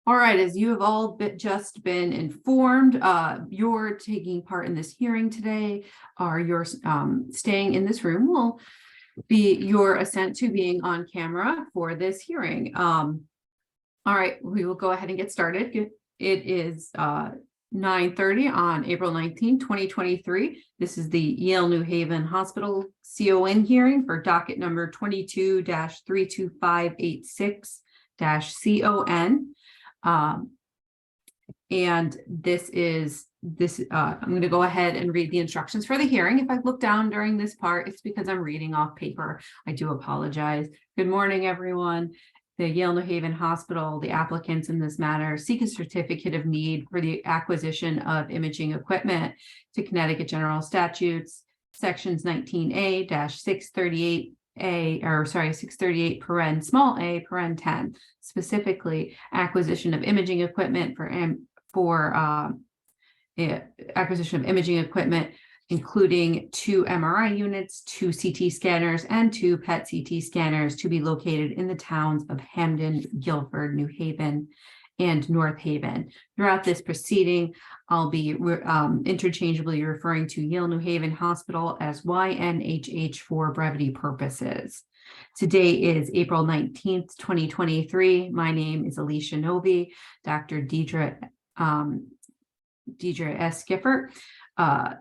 All right, as you have all just been informed, you're taking part in this hearing today, or you're staying in this room will be your assent to being on camera for this hearing. All right, we will go ahead and get started. It is 9:30 on April 19, 2023. This is the Yale New Haven Hospital CON hearing for docket number 22-32586-CON. And I'm going to go ahead and read the instructions for the hearing. If I look down during this part, it's because I'm reading off paper. I do apologize. Good morning, everyone. The Yale New Haven Hospital, the applicants in this matter, seek a certificate of need for the acquisition of imaging equipment to Connecticut General Statutes, sections 19A-638. 638 paren small a paren 10, specifically acquisition of imaging equipment acquisition of imaging equipment, including 2 MRI units, 2 CT scanners, and 2 PET CT scanners to be located in the towns of Hamden, Guilford, New Haven, and North Haven. Throughout this proceeding, I'll be interchangeably referring to Yale New Haven Hospital as YNHH for brevity purposes. Today is April 19th, 2023. My name is Alicia Novi. Dr. Deidre S. Gifford,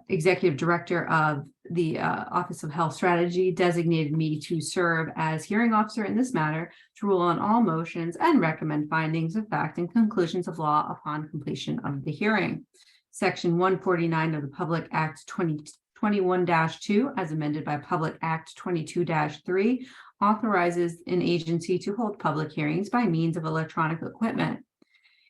Executive Director of the Office of Health Strategy, designated me to serve as hearing officer in this matter, to rule on all motions and recommend findings of fact and conclusions of law upon completion of the hearing. Section 149 of the Public Act 2021-2, as amended by Public Act 22-3, authorizes an agency to hold public hearings by means of electronic equipment.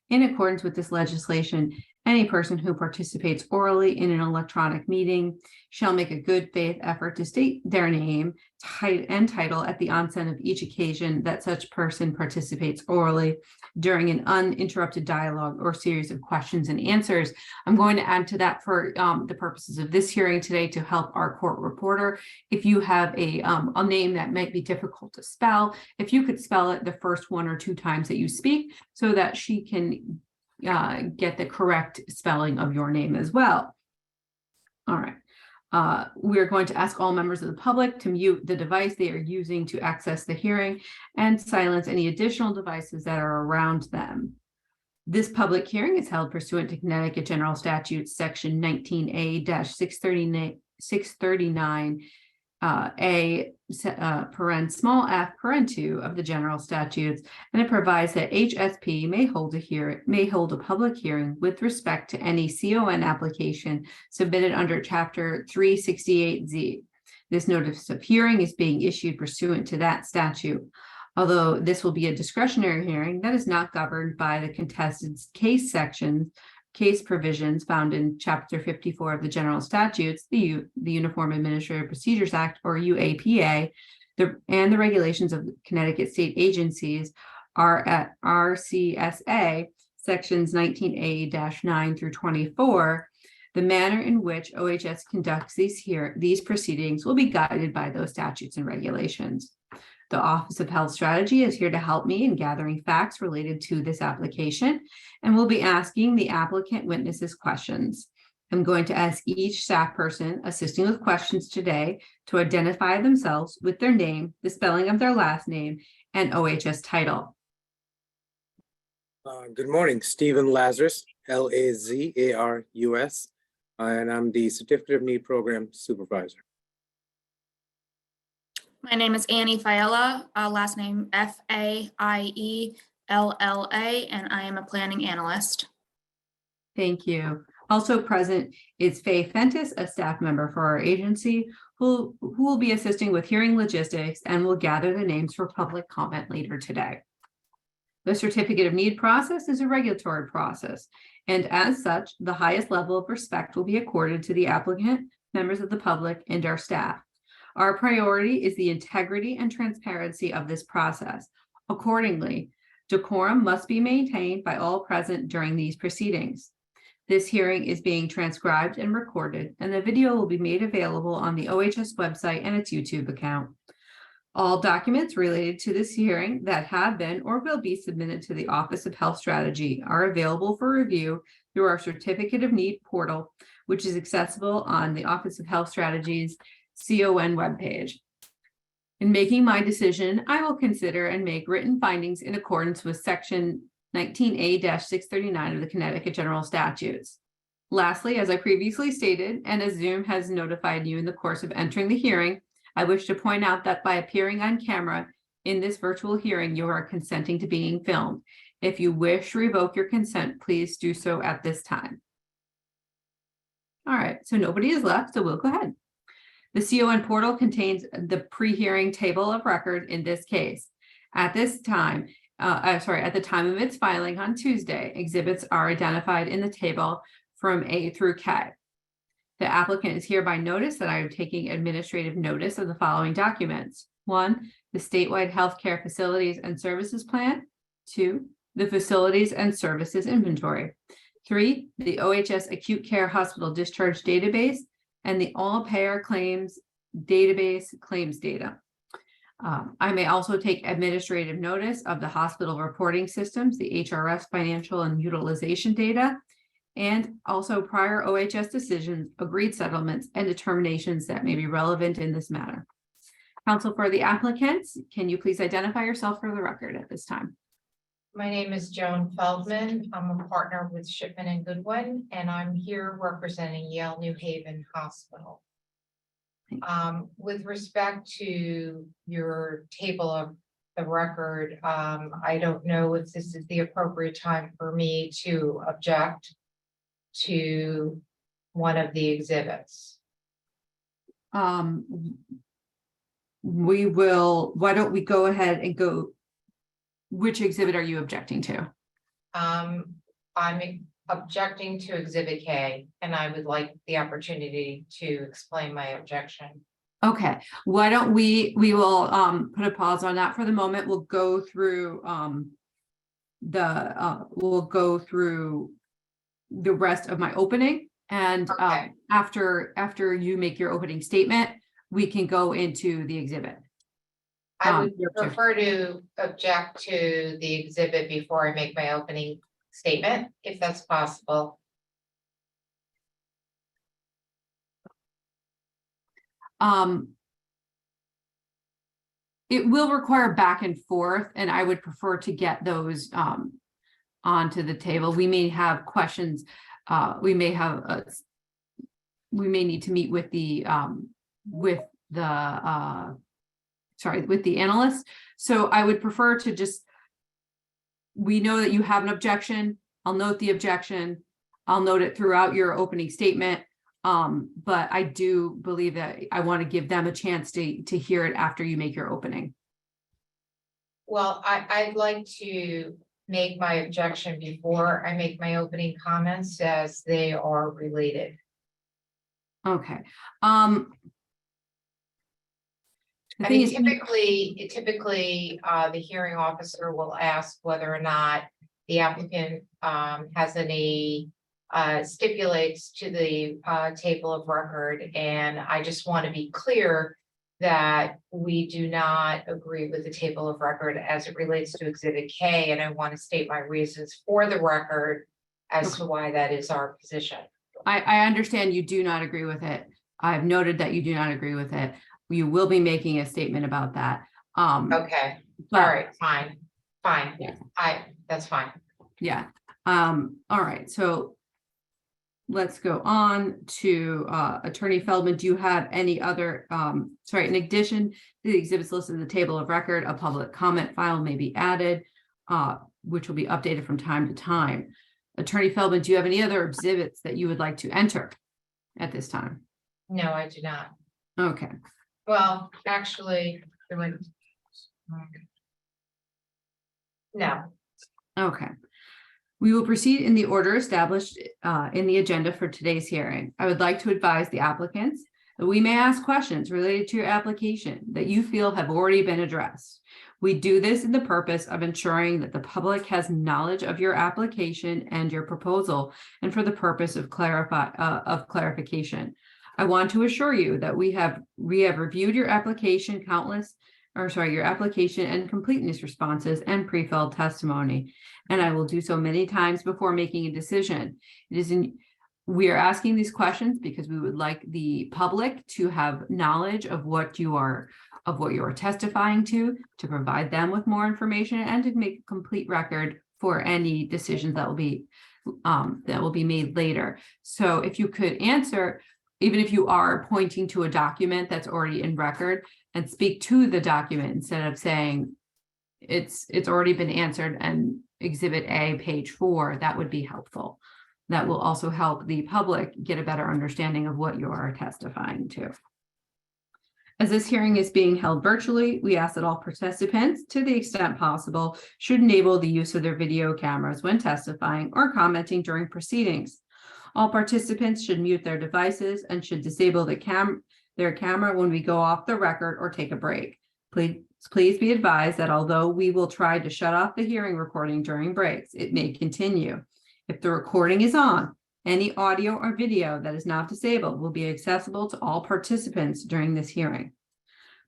In accordance with this legislation, any person who participates orally in an electronic meeting shall make a good faith effort to state their name and title at the onset of each occasion that such person participates orally during an uninterrupted dialogue or series of questions and answers. I'm going to add to that for the purposes of this hearing today to help our court reporter. If you have a name that might be difficult to spell, if you could spell it the first 1 or 2 times that you speak so that she can get the correct spelling of your name as well. All right. We're going to ask all members of the public to mute the device they are using to access the hearing and silence any additional devices that are around them. This public hearing is held pursuant to Connecticut General Statutes, section 19A-639 paren small f paren 2 of the General Statutes, and it provides that HSP may hold a public hearing with respect to any CON application submitted under Chapter 368Z. This notice of hearing is being issued pursuant to that statute. Although this will be a discretionary hearing that is not governed by the contested case provisions found in Chapter 54 of the General Statutes, the Uniform Administrative Procedures Act, or UAPA, and the regulations of Connecticut state agencies are at RCSA sections 19A-9 through 24. The manner in which OHS conducts these proceedings will be guided by those statutes and regulations. The Office of Health Strategy is here to help me in gathering facts related to this application, and we'll be asking the applicant witnesses questions. I'm going to ask each staff person assisting with questions today to identify themselves with their name, the spelling of their last name, and OHS title. Good morning, Stephen Lazarus, Lazarus, and I'm the Certificate of Need Program Supervisor. My name is Annie Fiella, last name Faiella, and I am a planning analyst. Thank you. Also present is Faye Fentis, a staff member for our agency, who will be assisting with hearing logistics and will gather the names for public comment later today. The Certificate of Need process is a regulatory process, and as such, the highest level of respect will be accorded to the applicant, members of the public, and our staff. Our priority is the integrity and transparency of this process. Accordingly, decorum must be maintained by all present during these proceedings. This hearing is being transcribed and recorded, and the video will be made available on the OHS website and its YouTube account. All documents related to this hearing that have been or will be submitted to the Office of Health Strategy are available for review through our Certificate of Need portal, which is accessible on the Office of Health Strategy's CON webpage. In making my decision, I will consider and make written findings in accordance with Section 19A-639 of the Connecticut General Statutes. Lastly, as I previously stated, and as Zoom has notified you in the course of entering the hearing, I wish to point out that by appearing on camera in this virtual hearing, you are consenting to being filmed. If you wish to revoke your consent, please do so at this time. All right, so nobody is left, so we'll go ahead. The CON portal contains the pre-hearing table of record in this case. At this time, at the time of its filing on Tuesday, exhibits are identified in the table from A through K. The applicant is hereby noticed that I am taking administrative notice of the following documents. 1, the statewide healthcare facilities and services plan. 2, the facilities and services inventory. 3, the OHS acute care hospital discharge database and the all payer claims database claims data. I may also take administrative notice of the hospital reporting systems, the HRS financial and utilization data, and also prior OHS decisions, agreed settlements, and determinations that may be relevant in this matter. Counsel for the applicants, can you please identify yourself for the record at this time? My name is Joan Feldman. I'm a partner with Shipman and Goodwin, and I'm here representing Yale New Haven Hospital. With respect to your table of the record, I don't know if this is the appropriate time for me to object to one of the exhibits. We will, why don't we go ahead and go, which exhibit are you objecting to? I'm objecting to Exhibit K, and I would like the opportunity to explain my objection. Okay, why don't we will put a pause on that for the moment. We'll go through the rest of my opening, and Okay. after you make your opening statement, we can go into the exhibit. I would Your objection. prefer to object to the exhibit before I make my opening statement, if that's possible. It will require back and forth, and I would prefer to get those onto the table. We may have questions. We may need to meet with the analysts. So I would prefer to just, we know that you have an objection. I'll note the objection. I'll note it throughout your opening statement. But I do believe that I want to give them a chance to hear it after you make your opening. Well, I'd like to make my objection before I make my opening comments, as they are related. Okay. I mean, typically, the hearing officer will ask whether or not the applicant has any stipulates to the table of record, and I just want to be clear that we do not agree with the table of record as it relates to Exhibit K, and I want to state my reasons for the record as to why that is our position. I understand you do not agree with it. I've noted that you do not agree with it. You will be making a statement about that. Okay, but, all right, fine. Yeah. That's fine. Yeah. All right. So let's go on to Attorney Feldman. Do you have any other, in addition to the exhibits listed in the table of record, a public comment file may be added, which will be updated from time to time. Attorney Feldman, do you have any other exhibits that you would like to enter at this time? No, I do not. Okay. Well, actually, no. Okay. We will proceed in the order established in the agenda for today's hearing. I would like to advise the applicants that we may ask questions related to your application that you feel have already been addressed. We do this in the purpose of ensuring that the public has knowledge of your application and your proposal, and for the purpose of clarification. I want to assure you that we have reviewed your application countless your application and completeness responses and pre-filled testimony. And I will do so many times before making a decision. We are asking these questions because we would like the public to have knowledge of what you are testifying to provide them with more information and to make a complete record for any decisions that will be made later. So if you could answer, even if you are pointing to a document that's already in record, and speak to the document instead of saying it's already been answered and Exhibit A, page 4, that would be helpful. That will also help the public get a better understanding of what you are testifying to. As this hearing is being held virtually, we ask that all participants, to the extent possible, should enable the use of their video cameras when testifying or commenting during proceedings. All participants should mute their devices and should disable their camera when we go off the record or take a break. Please be advised that although we will try to shut off the hearing recording during breaks, it may continue. If the recording is on, any audio or video that is not disabled will be accessible to all participants during this hearing.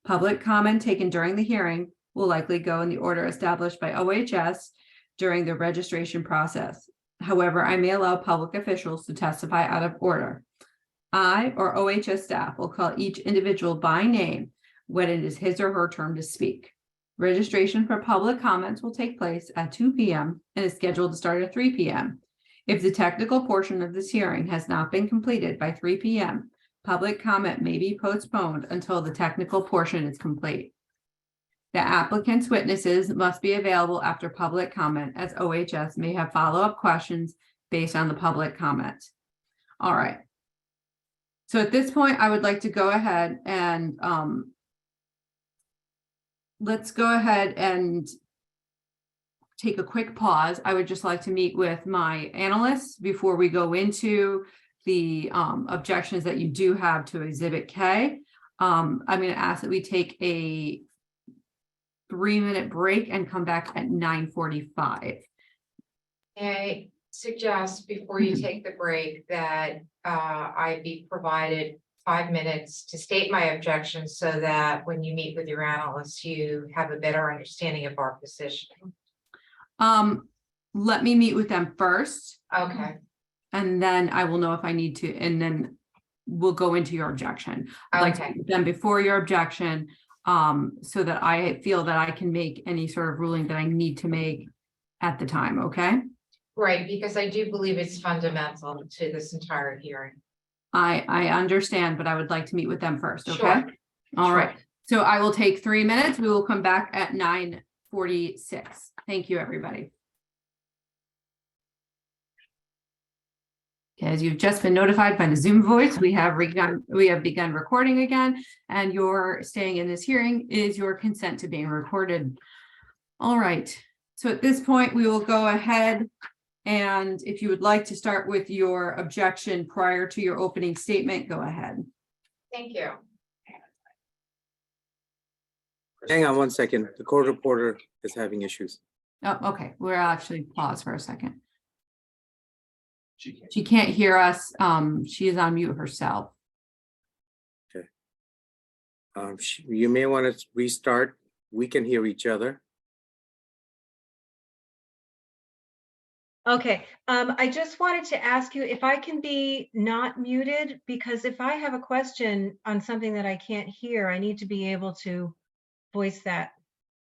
Public comment taken during the hearing will likely go in the order established by OHS during the registration process. However, I may allow public officials to testify out of order. I or OHS staff will call each individual by name when it is his or her turn to speak. Registration for public comments will take place at 2 p.m. and is scheduled to start at 3 p.m. If the technical portion of this hearing has not been completed by 3 p.m., public comment may be postponed until the technical portion is complete. The applicant's witnesses must be available after public comment, as OHS may have follow-up questions based on the public comment. All right. So at this point, I would like to go ahead and let's go ahead and take a quick pause. I would just like to meet with my analysts before we go into the objections that you do have to Exhibit K. I'm going to ask that we take a 3-minute break and come back at 9:45. I suggest before you take the break that I be provided 5 minutes to state my objections so that when you meet with your analysts, you have a better understanding of our position. Let me meet with them first, Okay, and then I will know if I need to, and then we'll go into your objection. I'd like to okay, meet with them before your objection, so that I feel that I can make any sort of ruling that I need to make at the time, okay? right, because I do believe it's fundamental to this entire hearing. I understand, but I would like to meet with them first, okay? Sure. All Sure. right, so I will take 3 minutes. We will come back at 9:46. Thank you, everybody. Okay, as you've just been notified by the Zoom voice, we have begun recording again, and your staying in this hearing is your consent to being recorded. All right, so at this point, we will go ahead, and if you would like to start with your objection prior to your opening statement, go ahead. Thank you. Hang on one second. The court reporter is having issues. Oh, okay, we'll actually pause for a second. She can't hear us. She is on mute herself. You may want to restart. We can hear each other. Okay, I just wanted to ask you if I can be not muted, because if I have a question on something that I can't hear, I need to be able to voice that.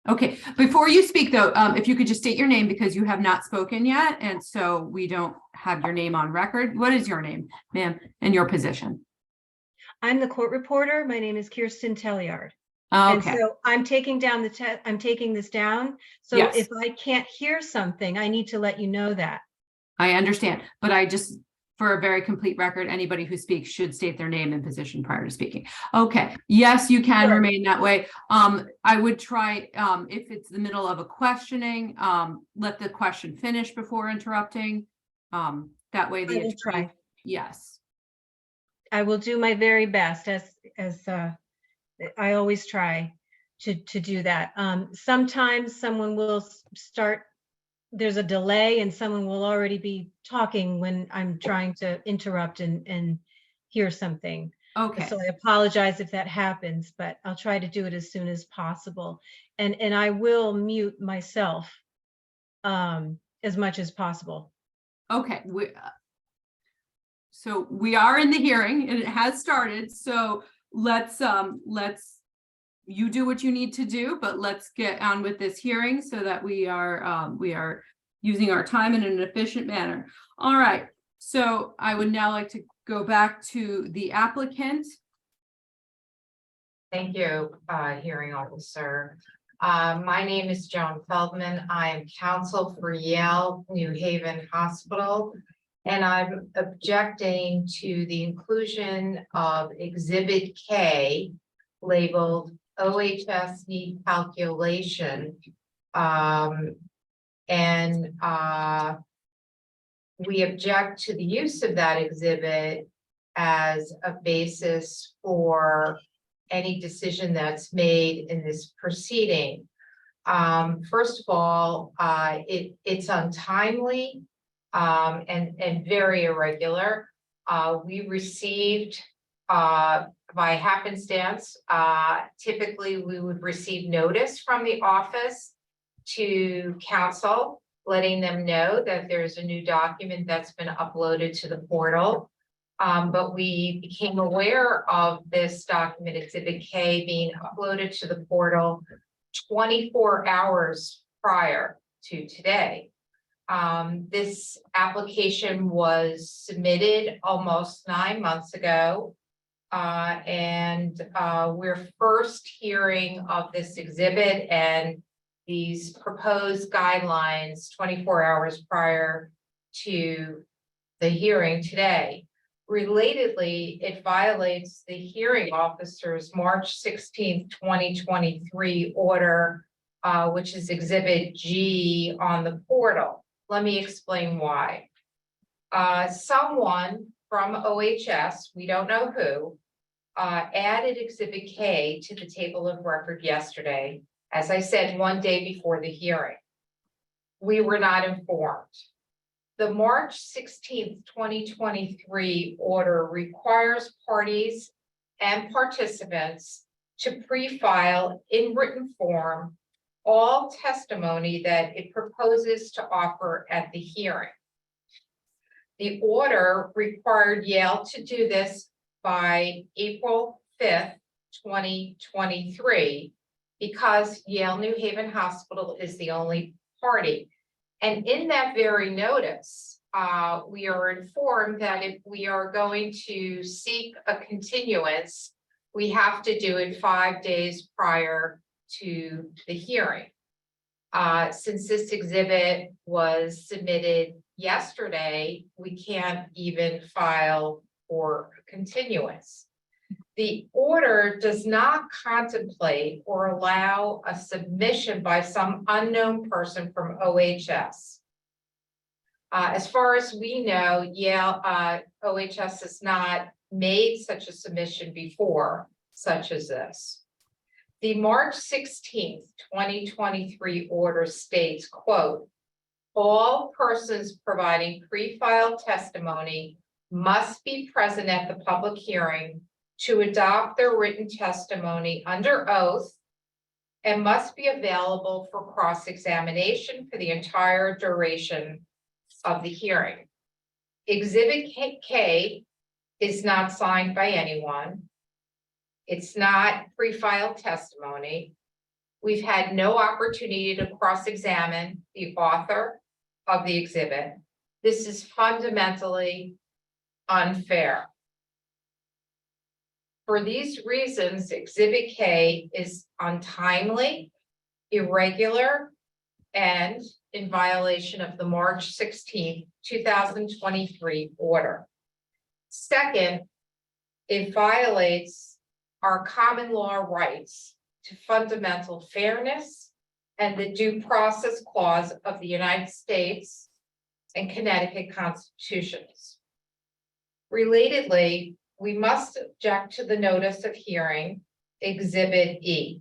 Okay, before you speak though, if you could just state your name because you have not spoken yet, and so we don't have your name on record. What is your name, ma'am, and your position? I'm the court reporter. My name is Kirsten Telliard. And Okay, so I'm taking down I'm taking this down. So Yes. if I can't hear something, I need to let you know that. I understand, but I just, for a very complete record, anybody who speaks should state their name and position prior to speaking. Okay, yes, you can Sure. remain that way. I would try, if it's the middle of a questioning, let the question finish before interrupting. That way I the will attorney, try. yes. I will do my very best, as I always try to do that. Sometimes someone will start, there's a delay and someone will already be talking when I'm trying to interrupt and hear something. Okay, So I apologize if that happens, but I'll try to do it as soon as possible. And I will mute myself as much as possible. okay. So we are in the hearing and it has started. So let's you do what you need to do, but let's get on with this hearing so that we are using our time in an efficient manner. All right. So I would now like to go back to the applicant. Thank you, hearing officer. My name is Joan Feldman. I am counsel for Yale New Haven Hospital. And I'm objecting to the inclusion of Exhibit K labeled OHS need calculation. We object to the use of that exhibit as a basis for any decision that's made in this proceeding. First of all, it's untimely and very irregular. We received by happenstance, typically we would receive notice from the office to council, letting them know that there's a new document that's been uploaded to the portal. But we became aware of this document, Exhibit K, being uploaded to the portal 24 hours prior to today. This application was submitted almost 9 months ago. We're first hearing of this exhibit and these proposed guidelines 24 hours prior to the hearing today. Relatedly, it violates the hearing officer's March 16th, 2023 order, which is Exhibit G on the portal. Let me explain why. Someone from OHS, we don't know who, added Exhibit K to the table of record yesterday, as I said, one day before the hearing. We were not informed. The March 16th, 2023 order requires parties and participants to pre-file in written form all testimony that it proposes to offer at the hearing. The order required Yale to do this by April 5th, 2023, because Yale New Haven Hospital is the only party. And in that very notice, we are informed that if we are going to seek a continuance, we have to do it 5 days prior to the hearing. Since this exhibit was submitted yesterday, we can't even file for a continuance. The order does not contemplate or allow a submission by some unknown person from OHS. As far as we know, Yale OHS has not made such a submission before, such as this. The March 16th, 2023 order states, quote, all persons providing pre-filed testimony must be present at the public hearing to adopt their written testimony under oath and must be available for cross-examination for the entire duration of the hearing. Exhibit K is not signed by anyone. It's not pre-filed testimony. We've had no opportunity to cross-examine the author of the exhibit. This is fundamentally unfair. For these reasons, Exhibit K is untimely, irregular, and in violation of the March 16th, 2023 order. Second, it violates our common law rights to fundamental fairness and the due process clause of the United States and Connecticut constitutions. Relatedly, we must object to the notice of hearing, Exhibit E.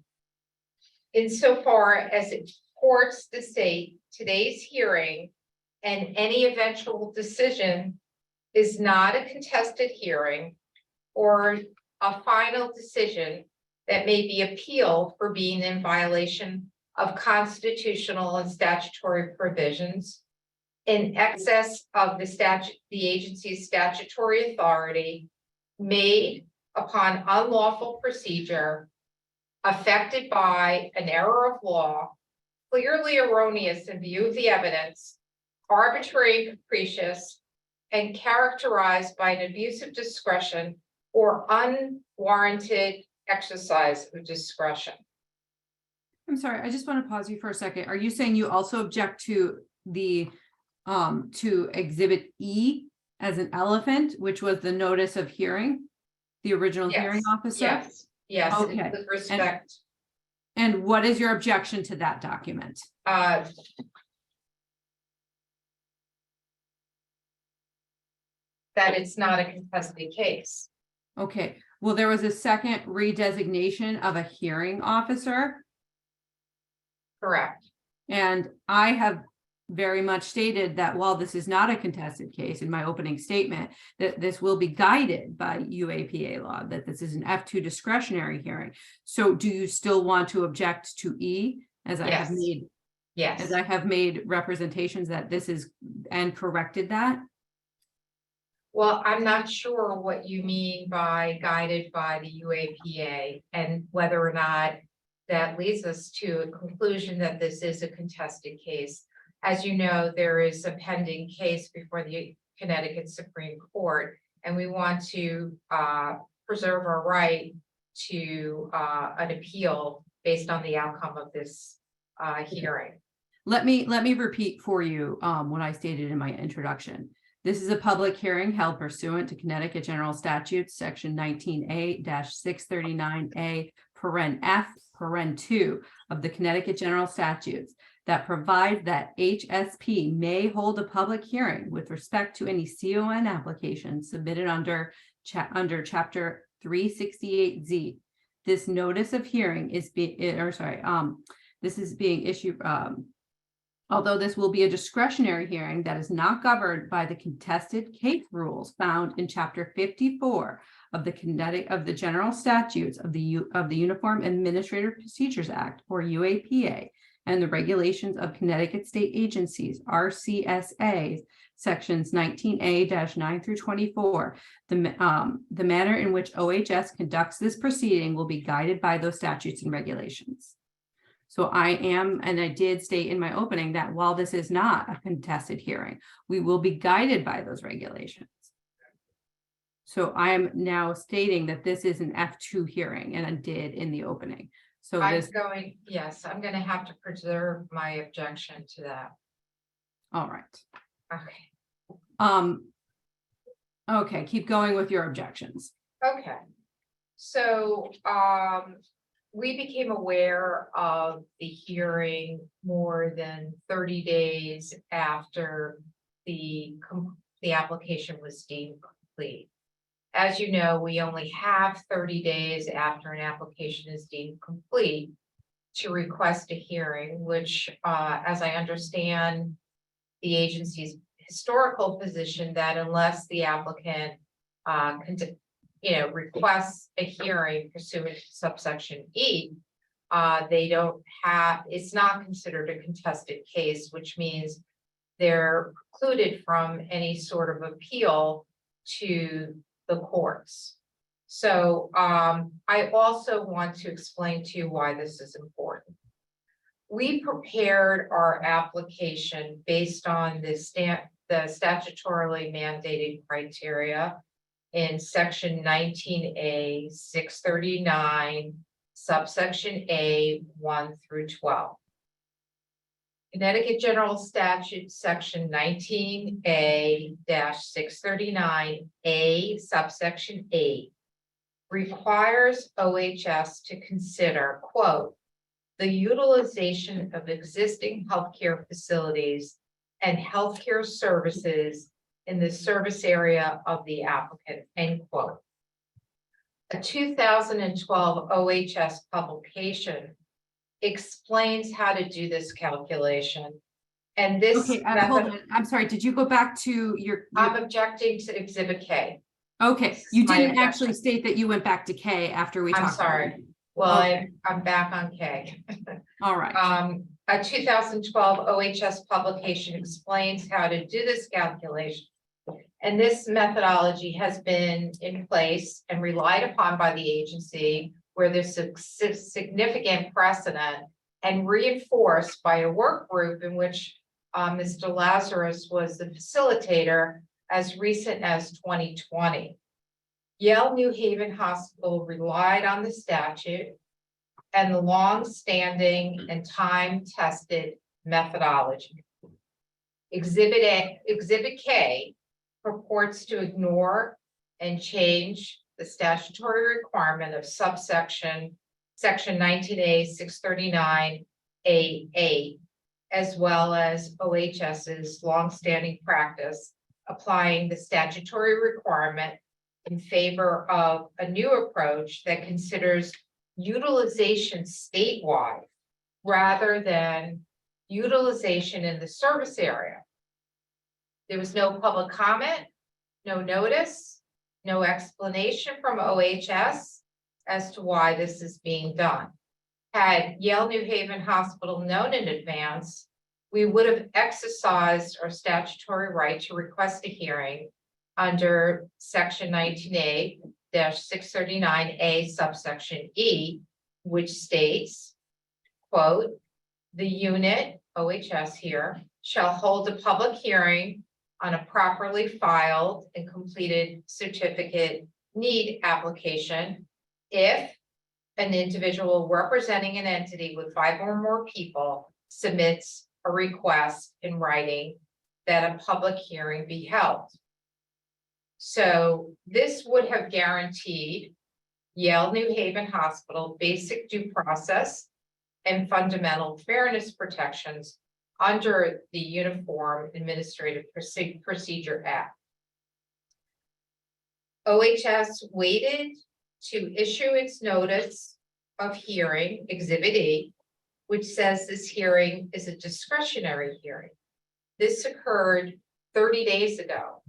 Insofar as it purports to say today's hearing and any eventual decision is not a contested hearing or a final decision that may be appealed for being in violation of constitutional and statutory provisions in excess of the agency's statutory authority made upon unlawful procedure affected by an error of law, clearly erroneous in view of the evidence, arbitrary and capricious, and characterized by an abuse of discretion or unwarranted exercise of discretion. I'm sorry, I just want to pause you for a second. Are you saying you also object to the to Exhibit E as an elephant, which was the notice of hearing, the original hearing Yes, officer? Yes, Okay. with respect, And what is your objection to that document? that it's not a contested case. Okay, well, there was a second redesignation of a hearing officer, Correct. and I have very much stated that while this is not a contested case in my opening statement, that this will be guided by UAPA law, that this is an F2 discretionary hearing. So do you still want to object to E as I have Yes. made, Yes. as I have made representations that this is and corrected that? Well, I'm not sure what you mean by guided by the UAPA and whether or not that leads us to a conclusion that this is a contested case. As you know, there is a pending case before the Connecticut Supreme Court, and we want to preserve our right to an appeal based on the outcome of this hearing. Let me repeat for you what I stated in my introduction. This is a public hearing held pursuant to Connecticut General Statutes, Section 19A-639A, paren F, paren 2 of the Connecticut General Statutes that provide that HSP may hold a public hearing with respect to any CON application submitted under Chapter 368Z. This notice of hearing is this is being issued. Although this will be a discretionary hearing that is not governed by the contested case rules found in Chapter 54 of the General Statutes of the Uniform Administrative Procedures Act, or UAPA, and the regulations of Connecticut State Agencies, RCSA, sections 19A-9 through 24. The manner in which OHS conducts this proceeding will be guided by those statutes and regulations. So I am, and I did state in my opening that while this is not a contested hearing, we will be guided by those regulations. So I am now stating that this is an F2 hearing, and I did in the opening. So this, Yes, I'm going to have to preserve my objection to that. all right. Okay. Okay, keep going with your objections. Okay. So, we became aware of the hearing more than 30 days after the application was deemed complete. As you know, we only have 30 days after an application is deemed complete to request a hearing, which, as I understand the agency's historical position, that unless the applicant requests a hearing pursuant to subsection E, they don't have, it's not considered a contested case, which means they're precluded from any sort of appeal to the courts. So I also want to explain to you why this is important. We prepared our application based on the statutorily mandated criteria in section 19A 639 subsection A 1 through 12. Connecticut General Statute section 19A-639A subsection 8 requires OHS to consider, quote, the utilization of existing healthcare facilities and healthcare services in the service area of the applicant, end quote. A 2012 OHS publication explains how to do this calculation. And this, Okay, hold on. I'm sorry, did you go back to your I'm objecting to Exhibit K. Okay, you My didn't actually objection. state that you went back to K after we I'm talked. about sorry. it. Well, Okay. I'm back on K. All right. A 2012 OHS publication explains how to do this calculation. And this methodology has been in place and relied upon by the agency where there's a significant precedent and reinforced by a work group in which Mr. Lazarus was the facilitator as recent as 2020. Yale New Haven Hospital relied on the statute and the long-standing and time-tested methodology. Exhibit K purports to ignore and change the statutory requirement of section 19A 639A8, as well as OHS's longstanding practice applying the statutory requirement in favor of a new approach that considers utilization statewide rather than utilization in the service area. There was no public comment, no notice, no explanation from OHS as to why this is being done. Had Yale New Haven Hospital known in advance, we would have exercised our statutory right to request a hearing under section 19A-639A subsection E, which states, quote, the unit, OHS here, shall hold a public hearing on a properly filed and completed certificate need application if an individual representing an entity with 5 or more people submits a request in writing that a public hearing be held. So this would have guaranteed Yale New Haven Hospital basic due process and fundamental fairness protections under the Uniform Administrative Procedure Act. OHS waited to issue its notice of hearing, Exhibit E, which says this hearing is a discretionary hearing. This occurred 30 days ago,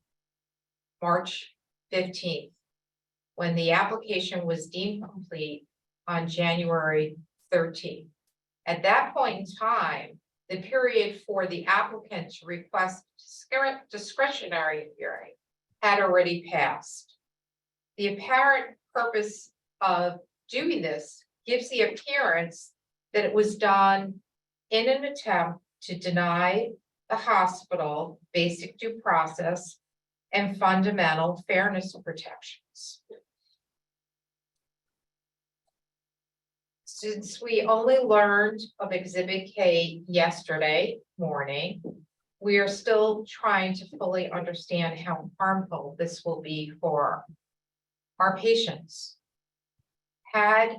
March 15th, when the application was deemed complete on January 13th. At that point in time, the period for the applicant to request discretionary hearing had already passed. The apparent purpose of doing this gives the appearance that it was done in an attempt to deny the hospital basic due process and fundamental fairness protections. Since we only learned of Exhibit K yesterday morning, we are still trying to fully understand how harmful this will be for our patients. Had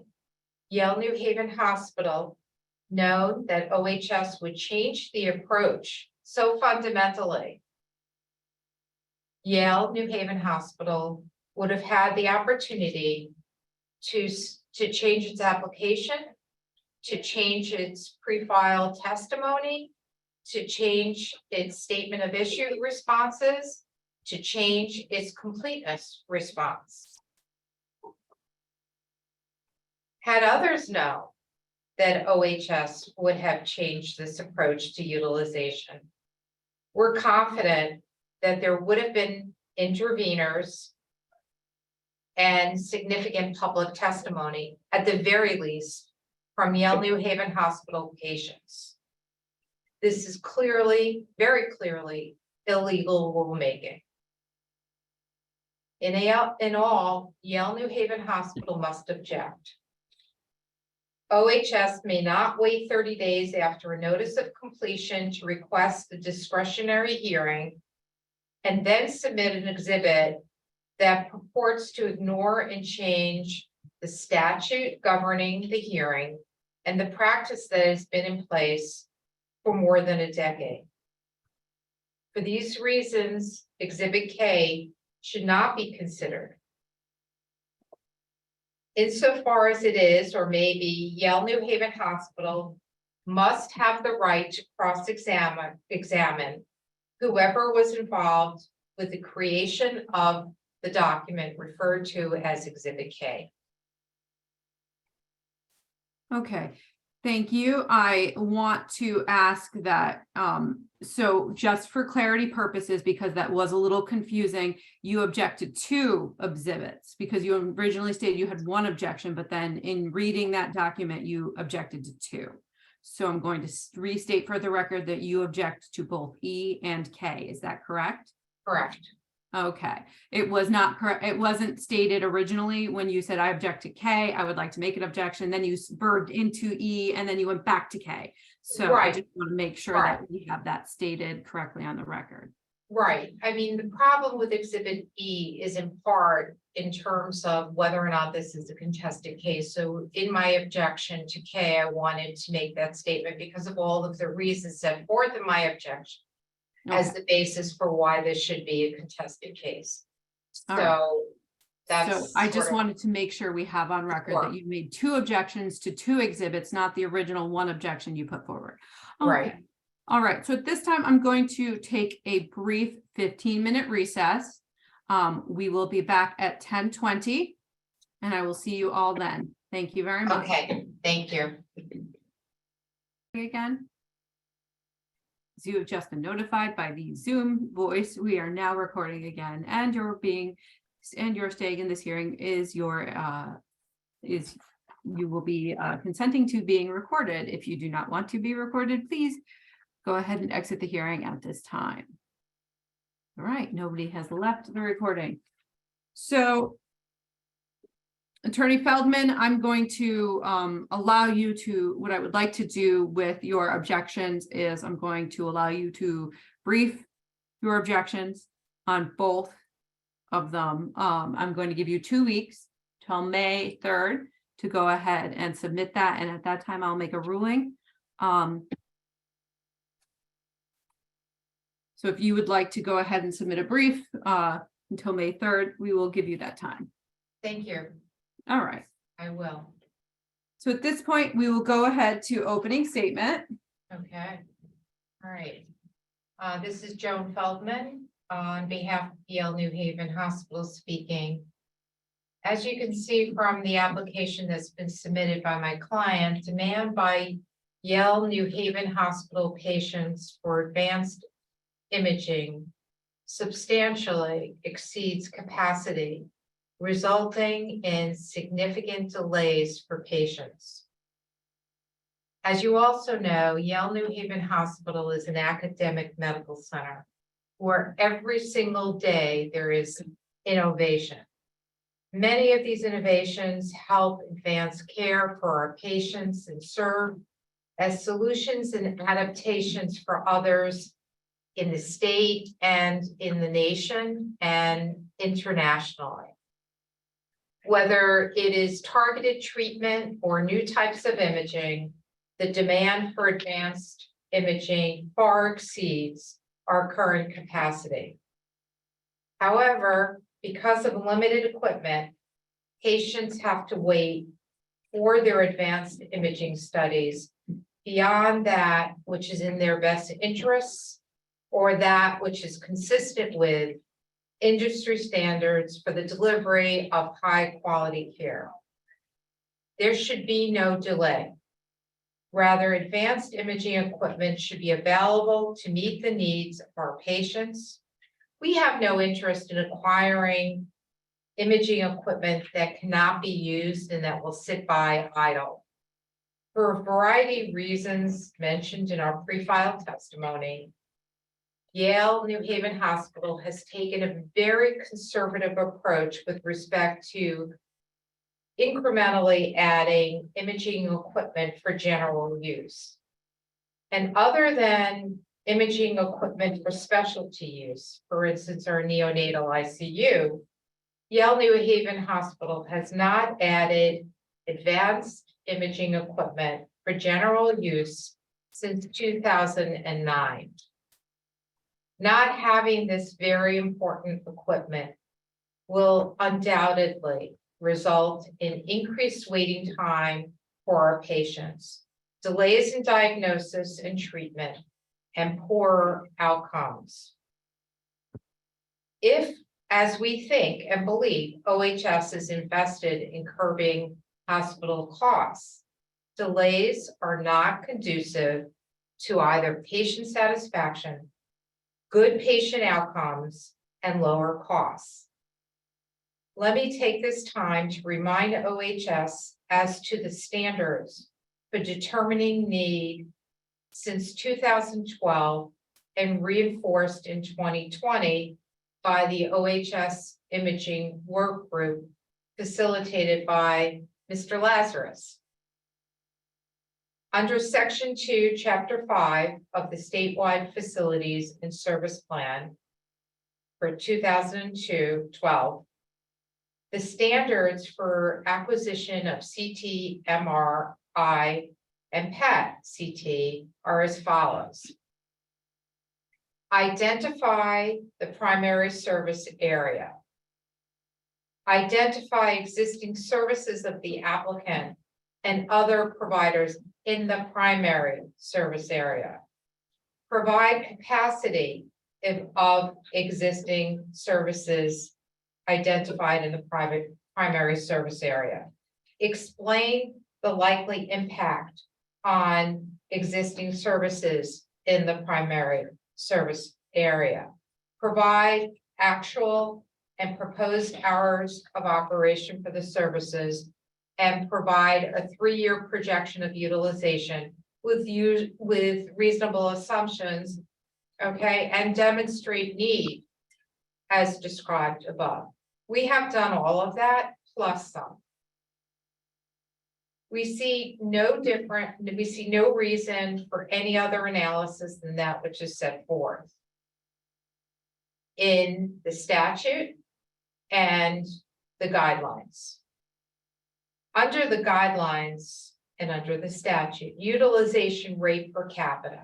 Yale New Haven Hospital known that OHS would change the approach so fundamentally, Yale New Haven Hospital would have had the opportunity to change its application, to change its pre-file testimony, to change its statement of issue responses, to change its completeness response. Had others known that OHS would have changed this approach to utilization, we're confident that there would have been interveners and significant public testimony, at the very least, from Yale New Haven Hospital patients. This is clearly, very clearly, illegal rulemaking. In all, Yale New Haven Hospital must object. OHS may not wait 30 days after a notice of completion to request the discretionary hearing and then submit an exhibit that purports to ignore and change the statute governing the hearing and the practice that has been in place for more than a decade. For these reasons, Exhibit K should not be considered. Insofar as it is, or may be, Yale New Haven Hospital must have the right to cross-examine whoever was involved with the creation of the document referred to as Exhibit K. Okay, thank you. I want to ask that, so just for clarity purposes, because that was a little confusing, you objected to exhibits because you originally stated you had one objection, but then in reading that document, you objected to two. So I'm going to restate for the record that you object to both E and K. Is that correct? Correct. Okay, it was not correct. It wasn't stated originally when you said I object to K, I would like to make an objection, then you verbed into E and then you went back to K. So I Right. just want to make sure that we have that stated correctly on the record. Right. I mean, the problem with Exhibit E is in part in terms of whether or not this is a contested case. So in my objection to K, I wanted to make that statement because of all of the reasons set forth in my objection as Okay. the basis for why this should be a contested case. All right. So So that's. I just sort of- wanted to make sure we have on record Sure. that you made two objections to two exhibits, not the original one objection you put forward. Right. Okay. All right, so at this time, I'm going to take a brief 15-minute recess. We will be back at 10:20 and I will see you all then. Thank you very much. Okay, thank you. Again. As you have just been notified by the Zoom voice, we are now recording again, and your staying in this hearing is you will be consenting to being recorded. If you do not want to be recorded, please go ahead and exit the hearing at this time. All right, nobody has left the recording. So Attorney Feldman, I'm going to allow you to, what I would like to do with your objections is I'm going to allow you to brief your objections on both of them. I'm going to give you 2 weeks till May 3rd to go ahead and submit that. And at that time, I'll make a ruling. So if you would like to go ahead and submit a brief until May 3rd, we will give you that time. Thank you. All right. I will. So at this point, we will go ahead to opening statement. Okay. All right. This is Joan Feldman on behalf of Yale New Haven Hospital speaking. As you can see from the application that's been submitted by my client, demand by Yale New Haven Hospital patients for advanced imaging substantially exceeds capacity, resulting in significant delays for patients. As you also know, Yale New Haven Hospital is an academic medical center where every single day there is innovation. Many of these innovations help advance care for our patients and serve as solutions and adaptations for others in the state and in the nation and internationally. Whether it is targeted treatment or new types of imaging, the demand for advanced imaging far exceeds our current capacity. However, because of limited equipment, patients have to wait for their advanced imaging studies beyond that which is in their best interests or that which is consistent with industry standards for the delivery of high quality care. There should be no delay. Rather, advanced imaging equipment should be available to meet the needs of our patients. We have no interest in acquiring imaging equipment that cannot be used and that will sit by idle. For a variety of reasons mentioned in our pre-filed testimony, Yale New Haven Hospital has taken a very conservative approach with respect to incrementally adding imaging equipment for general use. And other than imaging equipment for specialty use, for instance, our neonatal ICU, Yale New Haven Hospital has not added advanced imaging equipment for general use since 2009. Not having this very important equipment will undoubtedly result in increased waiting time for our patients, delays in diagnosis and treatment, and poorer outcomes. If as we think and believe OHS is invested in curbing hospital costs, delays are not conducive to either patient satisfaction, good patient outcomes, and lower costs. Let me take this time to remind OHS as to the standards for determining need since 2012 and reinforced in 2020 by the OHS Imaging Work Group facilitated by Mr. Lazarus. Under Section 2, Chapter 5 of the Statewide Facilities and Service Plan for 2012, the standards for acquisition of CT, MRI, and PET-CT are as follows. Identify the primary service area. Identify existing services of the applicant and other providers in the primary service area. Provide capacity of existing services identified in the primary service area. Explain the likely impact on existing services in the primary service area. Provide actual and proposed hours of operation for the services, and provide a 3-year projection of utilization with reasonable assumptions, okay, and demonstrate need as described above. We have done all of that plus some. We see no reason for any other analysis than that which is set forth in the statute and the guidelines. Under the guidelines and under the statute, utilization rate per capita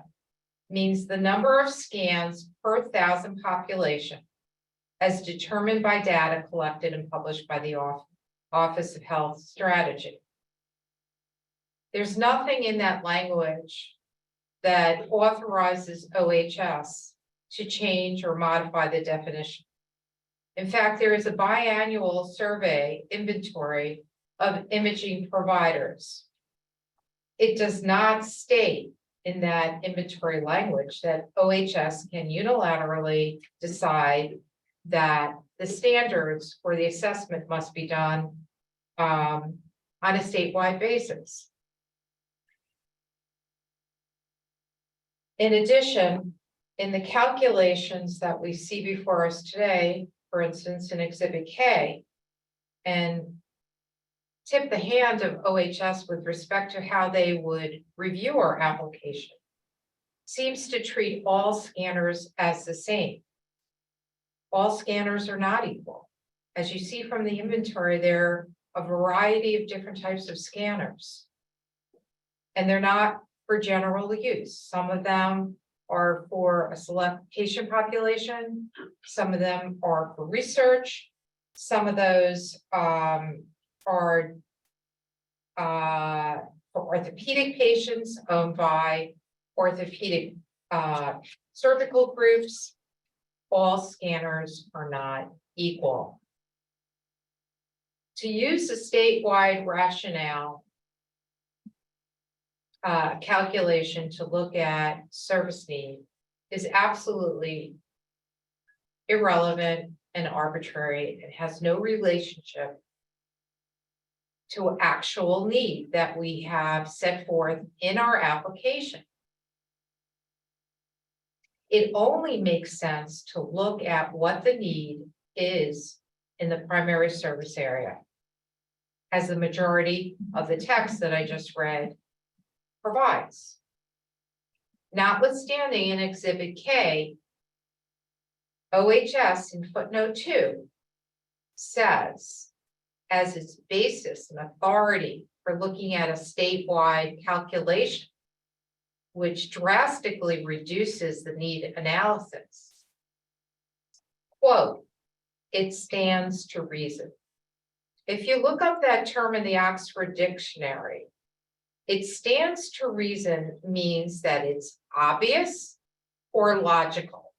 means the number of scans per 1,000 population as determined by data collected and published by the Office of Health Strategy. There's nothing in that language that authorizes OHS to change or modify the definition. In fact, there is a biannual survey inventory of imaging providers. It does not state in that inventory language that OHS can unilaterally decide that the standards for the assessment must be done on a statewide basis. In addition, in the calculations that we see before us today, for instance, in Exhibit K, and tip the hand of OHS with respect to how they would review our application, seems to treat all scanners as the same. All scanners are not equal. As you see from the inventory, there are a variety of different types of scanners, and they're not for general use. Some of them are for a select patient population. Some of them are for research. Some of those are for orthopedic patients owned by orthopedic surgical groups. All scanners are not equal. To use a statewide rationale calculation to look at service need is absolutely irrelevant and arbitrary. It has no relationship to actual need that we have set forth in our application. It only makes sense to look at what the need is in the primary service area, as the majority of the text that I just read provides. Notwithstanding in Exhibit K, OHS in footnote 2 says, as its basis and authority for looking at a statewide calculation, which drastically reduces the need analysis, quote, it stands to reason. If you look up that term in the Oxford Dictionary, it stands to reason means that it's obvious or logical.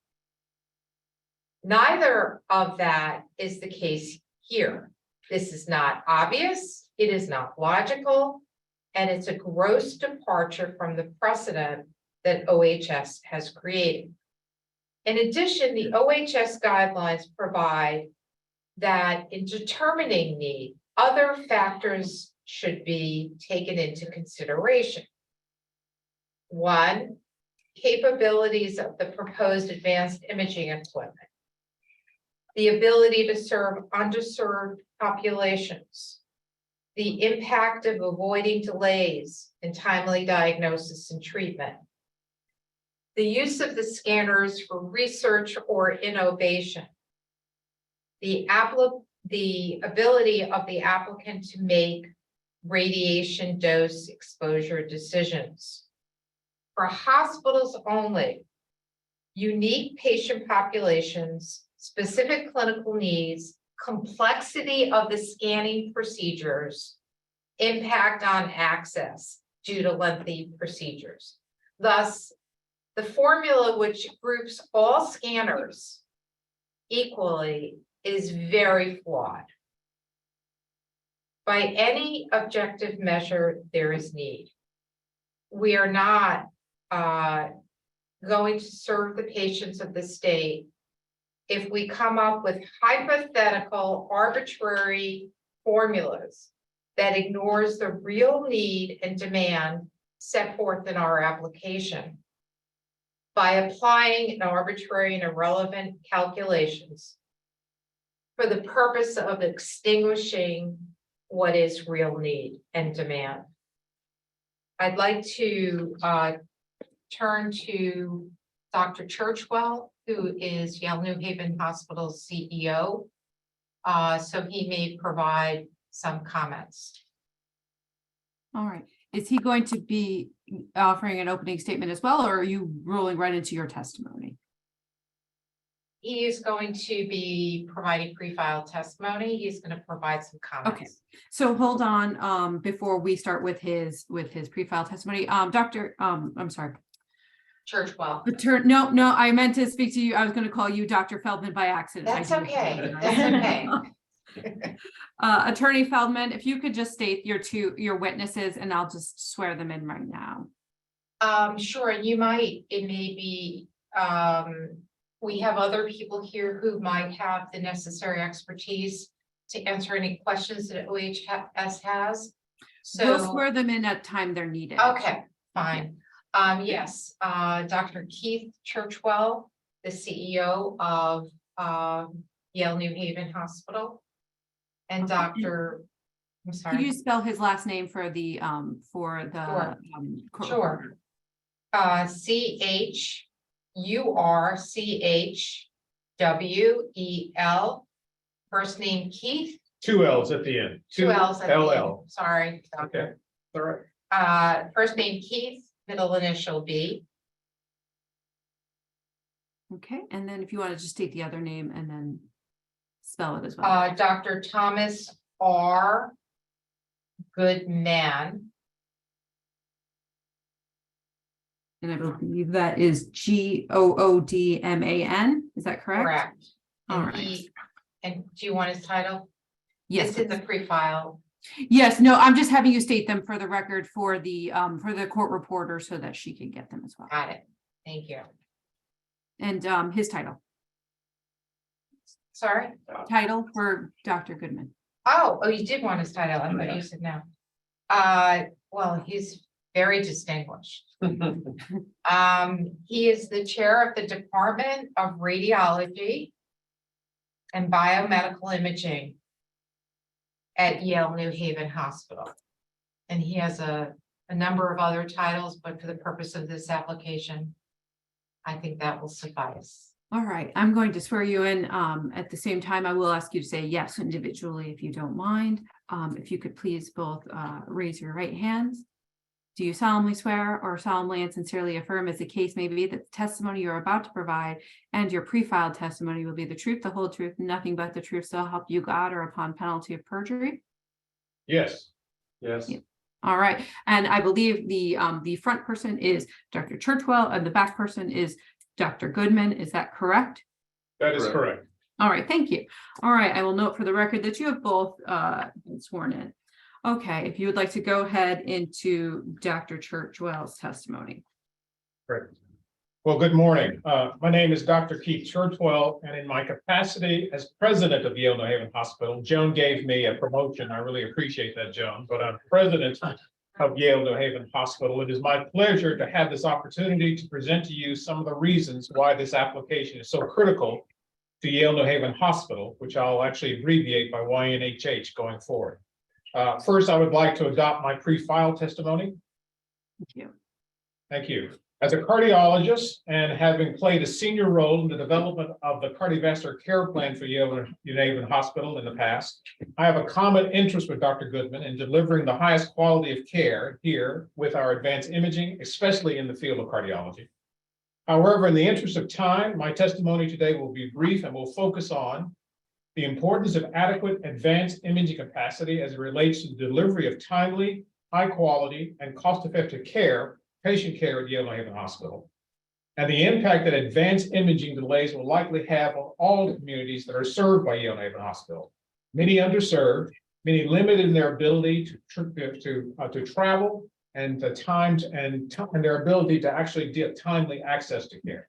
Neither of that is the case here. This is not obvious, it is not logical, and it's a gross departure from the precedent that OHS has created. In addition, the OHS guidelines provide that in determining need, other factors should be taken into consideration. One, capabilities of the proposed advanced imaging equipment. The ability to serve underserved populations. The impact of avoiding delays in timely diagnosis and treatment. The use of the scanners for research or innovation. The ability of the applicant to make radiation dose exposure decisions. For hospitals only, unique patient populations, specific clinical needs, complexity of the scanning procedures, impact on access due to lengthy procedures. Thus, the formula which groups all scanners equally is very flawed. By any objective measure, there is need. We are not going to serve the patients of the state if we come up with hypothetical, arbitrary formulas that ignores the real need and demand set forth in our application. By applying an arbitrary and irrelevant calculations for the purpose of extinguishing what is real need and demand. I'd like to turn to Dr. Churchwell, who is Yale New Haven Hospital's CEO. So he may provide some comments. All right. Is he going to be offering an opening statement as well, or are you rolling right into your testimony? He is going to be providing pre-filed testimony. He's going to provide some comments. Okay. So hold on before we start with his pre-filed testimony. I'm sorry. Churchwell. No, I meant to speak to you. I was going to call you Dr. Feldman by accident. That's I do okay. apologize. That's okay. Attorney Feldman, if you could just state your witnesses, and I'll just swear them in right now. Sure. You might, it may be, we have other people here who might have the necessary expertise to answer any questions that OHS has. We'll So, swear them in at time they're needed. okay, fine. Yes, Dr. Keith Churchwell, the CEO of Yale New Haven Hospital. And Dr. I'm sorry. Can you spell his last name for the court Sure. reporter? CHURCHWEL. First name Keith. 2 L's at the end. Two L's at the end. LL. Sorry. Okay, all right. First name Keith, middle initial B. Okay, and then if you want to just state the other name and then spell it as well. Dr. Thomas R. Goodman. And I believe that is Goodman. Is that correct? Correct. All And right. and do you want his title? Yes. It's in the pre-file. Yes, no, I'm just having you state them for the record for the court reporter so that she can get them as well. Got it. Thank you. And his title Sorry? for Dr. Goodman. Oh, you did want his title. I thought you said no. Well, he's very distinguished. He is the chair of the Department of Radiology and Biomedical Imaging at Yale New Haven Hospital. And he has a number of other titles, but for the purpose of this application, I think that will suffice. All right, I'm going to swear you in. At the same time, I will ask you to say yes individually if you don't mind. If you could please both raise your right hands. Do you solemnly swear or solemnly and sincerely affirm, as the case may be, that the testimony you're about to provide and your pre-filed testimony will be the truth, the whole truth, nothing but the truth, so help you God, or upon penalty of perjury? Yes. Yes. Yeah. All right, and I believe the front person is Dr. Churchwell and the back person is Dr. Goodman. Is that correct? That is correct. All right, thank you. All right, I will note for the record that you have both been sworn in. Okay, if you would like to go ahead into Dr. Churchwell's testimony. Great. Well, good morning. My name is Dr. Keith Churchwell, and in my capacity as president of Yale New Haven Hospital, Joan gave me a promotion. I really appreciate that, Joan, but I'm president of Yale New Haven Hospital. It is my pleasure to have this opportunity to present to you some of the reasons why this application is so critical to Yale New Haven Hospital, which I'll actually abbreviate by YNHH going forward. First, I would like to adopt my pre-file testimony. Thank you. Thank you. As a cardiologist and having played a senior role in the development of the cardiovascular care plan for Yale New Haven Hospital in the past, I have a common interest with Dr. Goodman in delivering the highest quality of care here with our advanced imaging, especially in the field of cardiology. However, in the interest of time, my testimony today will be brief and will focus on the importance of adequate advanced imaging capacity as it relates to the delivery of timely, high quality, and cost-effective care, patient care at Yale New Haven Hospital, and the impact that advanced imaging delays will likely have on all the communities that are served by Yale New Haven Hospital. Many underserved, many limited in their ability to travel, and the time and their ability to actually get timely access to care.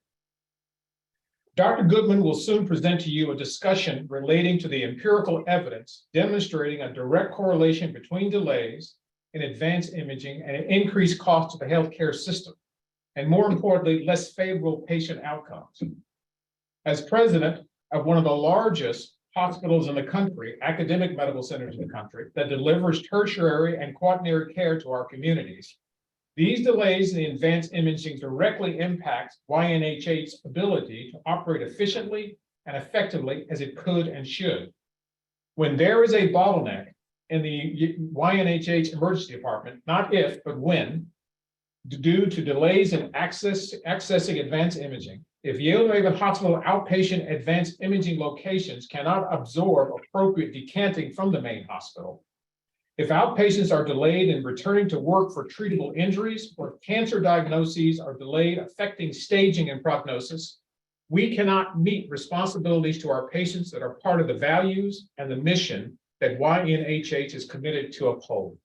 Dr. Goodman will soon present to you a discussion relating to the empirical evidence demonstrating a direct correlation between delays in advanced imaging and an increased cost to the healthcare system, and more importantly, less favorable patient outcomes. As president of one of the largest hospitals in the country, academic medical centers in the country, that delivers tertiary and quaternary care to our communities, these delays in the advanced imaging directly impact YNHH's ability to operate efficiently and effectively as it could and should. When there is a bottleneck in the YNHH emergency department, not if, but when, due to delays in accessing advanced imaging, if Yale New Haven Hospital outpatient advanced imaging locations cannot absorb appropriate decanting from the main hospital, if outpatients are delayed in returning to work for treatable injuries, or if cancer diagnoses are delayed affecting staging and prognosis, we cannot meet responsibilities to our patients that are part of the values and the mission that YNHH is committed to uphold.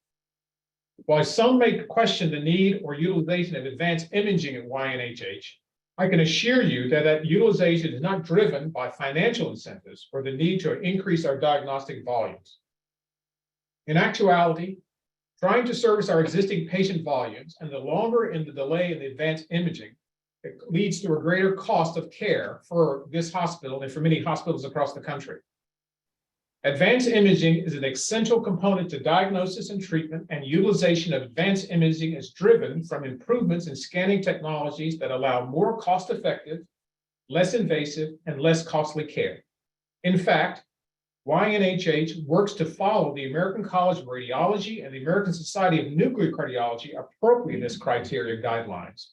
While some may question the need or utilization of advanced imaging at YNHH, I can assure you that that utilization is not driven by financial incentives or the need to increase our diagnostic volumes. In actuality, trying to service our existing patient volumes and the longer in the delay in the advanced imaging, it leads to a greater cost of care for this hospital and for many hospitals across the country. Advanced imaging is an essential component to diagnosis and treatment, and utilization of advanced imaging is driven from improvements in scanning technologies that allow more cost-effective, less invasive, and less costly care. In fact, YNHH works to follow the American College of Radiology and the American Society of Nuclear Cardiology appropriateness criteria guidelines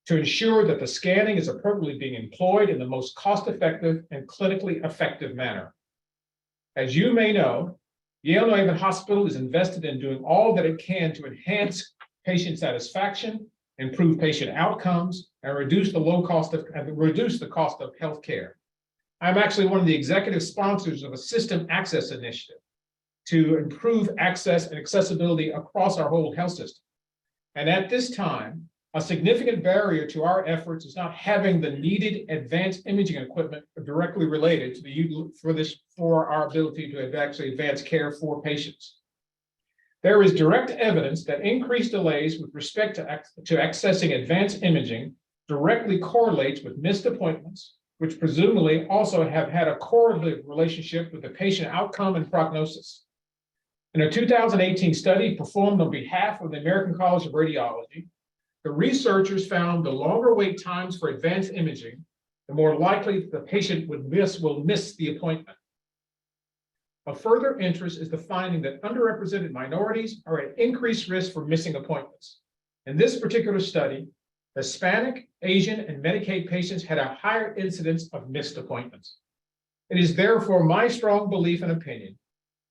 to ensure that the scanning is appropriately being employed in the most cost-effective and clinically effective manner. As you may know, Yale New Haven Hospital is invested in doing all that it can to enhance patient satisfaction, improve patient outcomes, and reduce the cost of health care. I'm actually one of the executive sponsors of a system access initiative to improve access and accessibility across our whole health system. And at this time, a significant barrier to our efforts is not having the needed advanced imaging equipment directly related to for our ability to actually advance care for patients. There is direct evidence that increased delays with respect to accessing advanced imaging directly correlates with missed appointments, which presumably also have had a correlative relationship with the patient outcome and prognosis. In a 2018 study performed on behalf of the American College of Radiology, the researchers found the longer wait times for advanced imaging, the more likely the patient will miss the appointment. Of further interest is the finding that underrepresented minorities are at increased risk for missing appointments. In this particular study, Hispanic, Asian, and Medicaid patients had a higher incidence of missed appointments. It is therefore my strong belief and opinion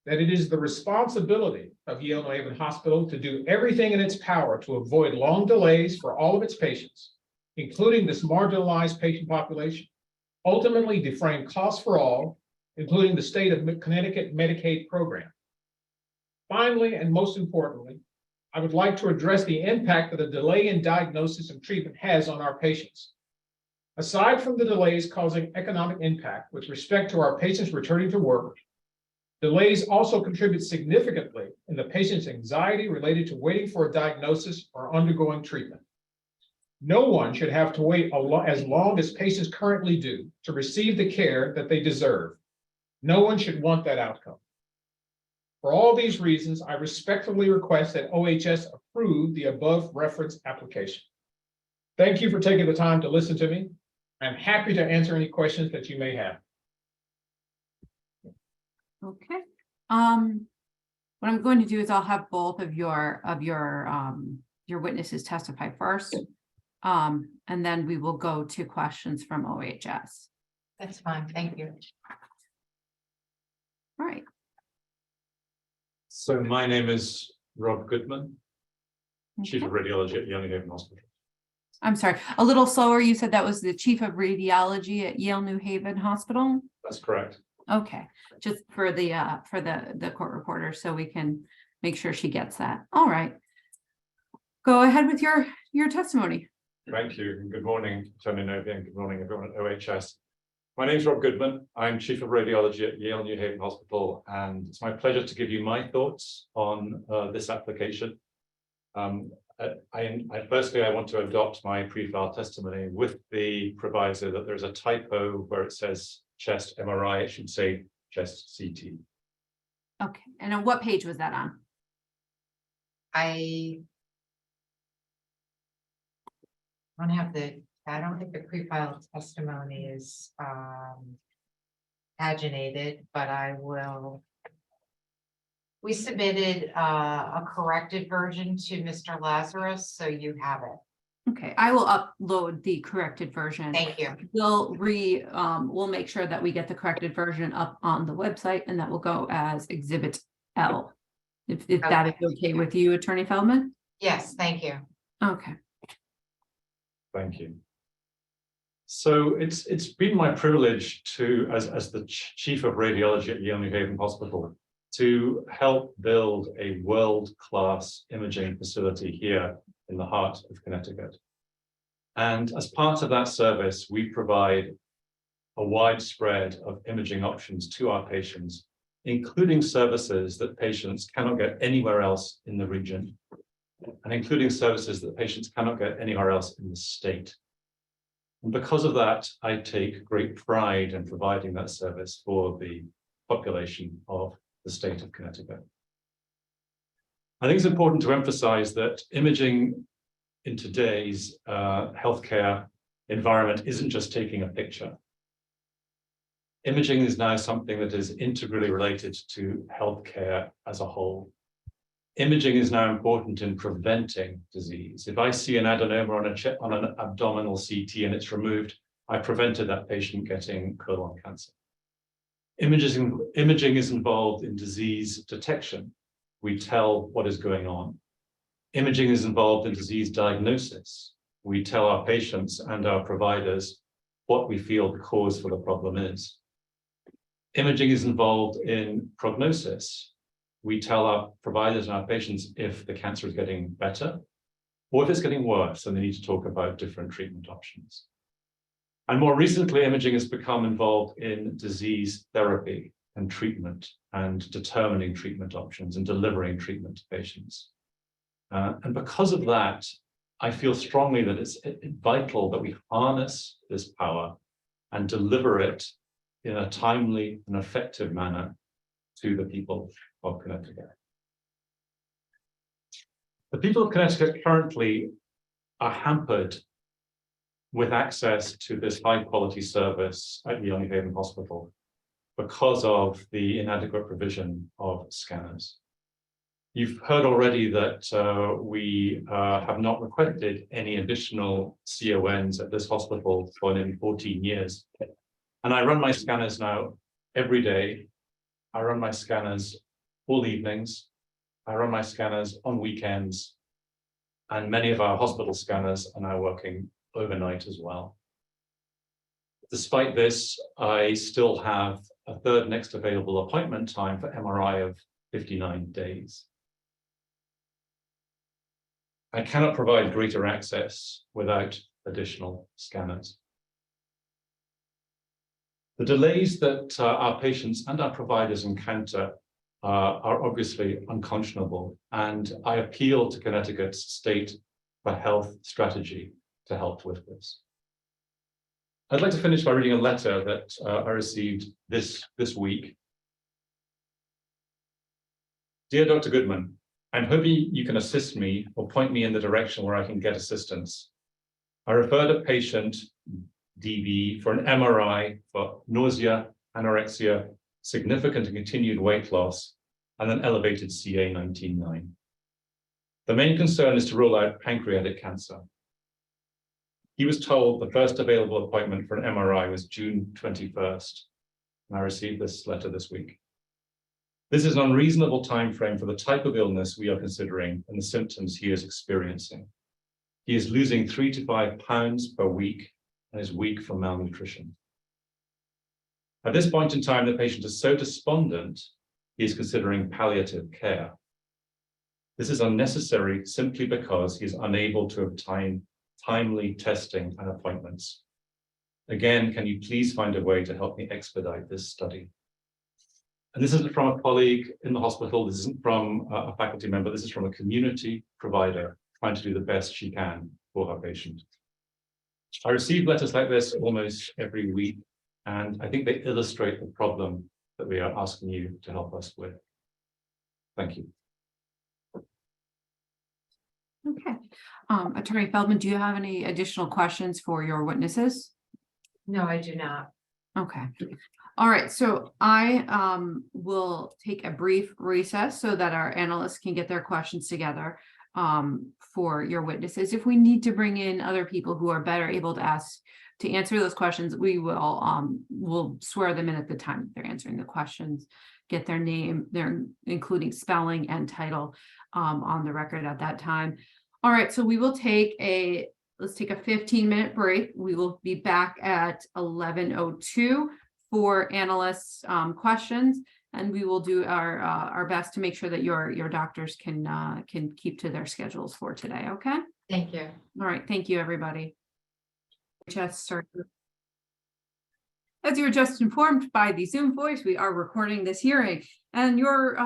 that it is the responsibility of Yale New Haven Hospital to do everything in its power to avoid long delays for all of its patients, including this marginalized patient population. ultimately defraying costs for all, including the state of Connecticut Medicaid program. Finally, and most importantly, I would like to address the impact that a delay in diagnosis and treatment has on our patients. Aside from the delays causing economic impact with respect to our patients returning to work, delays also contribute significantly in the patient's anxiety related to waiting for a diagnosis or undergoing treatment. No one should have to wait as long as patients currently do to receive the care that they deserve. No one should want that outcome. For all these reasons, I respectfully request that OHS approve the above reference application. Thank you for taking the time to listen to me. I'm happy to answer any questions that you may have. Okay. What I'm going to do is I'll have both of your witnesses testify first. And then we will go to questions from OHS. That's fine, thank you. All right. So my name is Rob Goodman, Chief of Radiology at Yale New Haven Hospital. I'm sorry, a little slower. You said that was the Chief of Radiology at Yale New Haven Hospital. That's correct. Okay, just for the court reporter, so we can make sure she gets that. All right. Go ahead with your testimony. Thank you. And good morning, Tony Novi, and good morning, everyone at OHS. My name is Rob Goodman. I'm Chief of Radiology at Yale New Haven Hospital, and it's my pleasure to give you my thoughts on this application. Firstly, I want to adopt my pre-file testimony with the proviso that there's a typo where it says chest MRI, it should say chest CT. Okay, and on what page was that on? I don't think the pre-filed testimony is paginated, but I will. We submitted a corrected version to Mr. Lazarus, so you have it. Okay, I will upload the corrected version. Thank you. We'll make sure that we get the corrected version up on the website, and that will go as Exhibit L. If that is okay with you, Attorney Feldman? Yes, thank you. Okay. Thank you. So it's been my privilege to, as the Chief of Radiology at Yale New Haven Hospital, to help build a world-class imaging facility here in the heart of Connecticut. And as part of that service, we provide a wide spread of imaging options to our patients, including services that patients cannot get anywhere else in the region, and including services that patients cannot get anywhere else in the state. And because of that, I take great pride in providing that service for the population of the state of Connecticut. I think it's important to emphasize that imaging in today's healthcare environment isn't just taking a picture. Imaging is now something that is integrally related to healthcare as a whole. Imaging is now important in preventing disease. If I see an adenoma on an abdominal CT and it's removed, I prevented that patient getting colon cancer. Imaging is involved in disease detection. We tell what is going on. Imaging is involved in disease diagnosis. We tell our patients and our providers what we feel the cause for the problem is. Imaging is involved in prognosis. We tell our providers and our patients if the cancer is getting better or if it's getting worse, and they need to talk about different treatment options. And more recently, imaging has become involved in disease therapy and treatment and determining treatment options and delivering treatment to patients. And because of that, I feel strongly that it's vital that we harness this power and deliver it in a timely and effective manner to the people of Connecticut. The people of Connecticut currently are hampered with access to this high-quality service at Yale New Haven Hospital because of the inadequate provision of scanners. You've heard already that we have not requested any additional CONs at this hospital for nearly 14 years. And I run my scanners now every day. I run my scanners all evenings. I run my scanners on weekends. And many of our hospital scanners are now working overnight as well. Despite this, I still have a third next available appointment time for MRI of 59 days. I cannot provide greater access without additional scanners. The delays that our patients and our providers encounter are obviously unconscionable, and I appeal to Connecticut's state for health strategy to help with this. I'd like to finish by reading a letter that I received this week. Dear Dr. Goodman, I'm hoping you can assist me or point me in the direction where I can get assistance. I referred a patient, DB, for an MRI for nausea, anorexia, significant and continued weight loss, and an elevated CA 19.9. The main concern is to rule out pancreatic cancer. He was told the first available appointment for an MRI was June 21st, and I received this letter this week. This is an unreasonable time frame for the type of illness we are considering and the symptoms he is experiencing. He is losing 3 to 5 pounds per week and is weak from malnutrition. At this point in time, the patient is so despondent, he is considering palliative care. This is unnecessary simply because he is unable to obtain timely testing and appointments. Again, can you please find a way to help me expedite this study? And this isn't from a colleague in the hospital, this isn't from a faculty member, this is from a community provider trying to do the best she can for her patient. I receive letters like this almost every week, and I think they illustrate the problem that we are asking you to help us with. Thank you. Okay. Attorney Feldman, do you have any additional questions for your witnesses? No, I do not. Okay. All right, so I will take a brief recess so that our analysts can get their questions together for your witnesses. If we need to bring in other people who are better able to answer those questions, we will we'll swear them in at the time they're answering the questions, get their name, their including spelling and title on the record at that time. All right, so we will take let's take a 15-minute break. We will be back at 11:02 for analysts' questions, and we will do our best to make sure that your doctors can keep to their schedules for today. Okay. Thank you. All right. Thank you, everybody. Just start. As you were just informed by the Zoom voice, we are recording this hearing, and your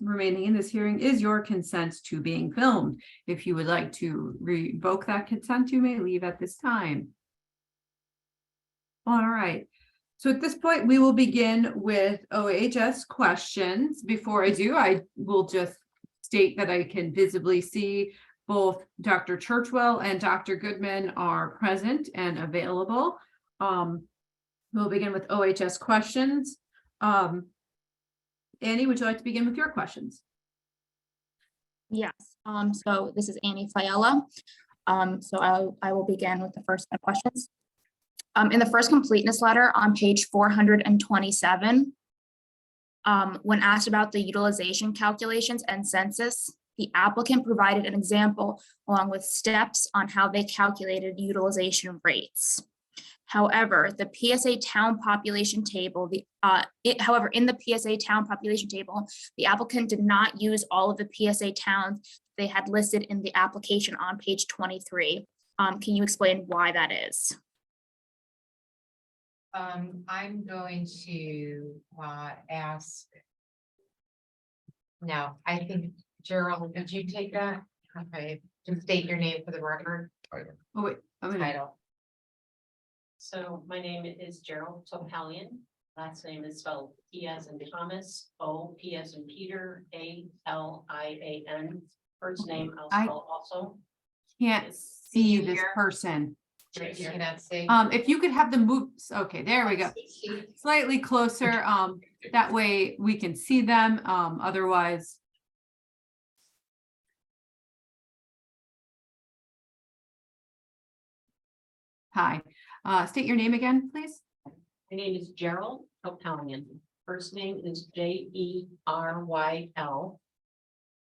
remaining in this hearing is your consent to being filmed. If you would like to revoke that consent, you may leave at this time. All right. So at this point, we will begin with OHS questions. Before I do, I will just state that I can visibly see both Dr. Churchwell and Dr. Goodman are present and available. We'll begin with OHS questions. Annie, would you like to begin with your questions? Yes, so this is Annie Fiella. So I will begin with the first set of questions. In the first completeness letter on page 427, when asked about the utilization calculations and census, the applicant provided an example along with steps on how they calculated utilization rates. However, the PSA town population table, in the PSA town population table, the applicant did not use all of the PSA towns they had listed in the application on page 23. Can you explain why that is? I'm going to ask. No, I think Gerald, did you take that? Okay, just state your name for the record. Oh, wait, I'm gonna. Title. So my name is Gerald Topalian. Last name is spelled T as in Thomas, O, P as in Peter, A-L-I-A-N. First name I'll spell also. Can't see this person. You cannot see. If you could have them move, okay, there we go. Slightly closer, that way we can see them, otherwise. Hi, state your name again, please. My name is Gerald Topalian. First name is J-E-R-Y-L.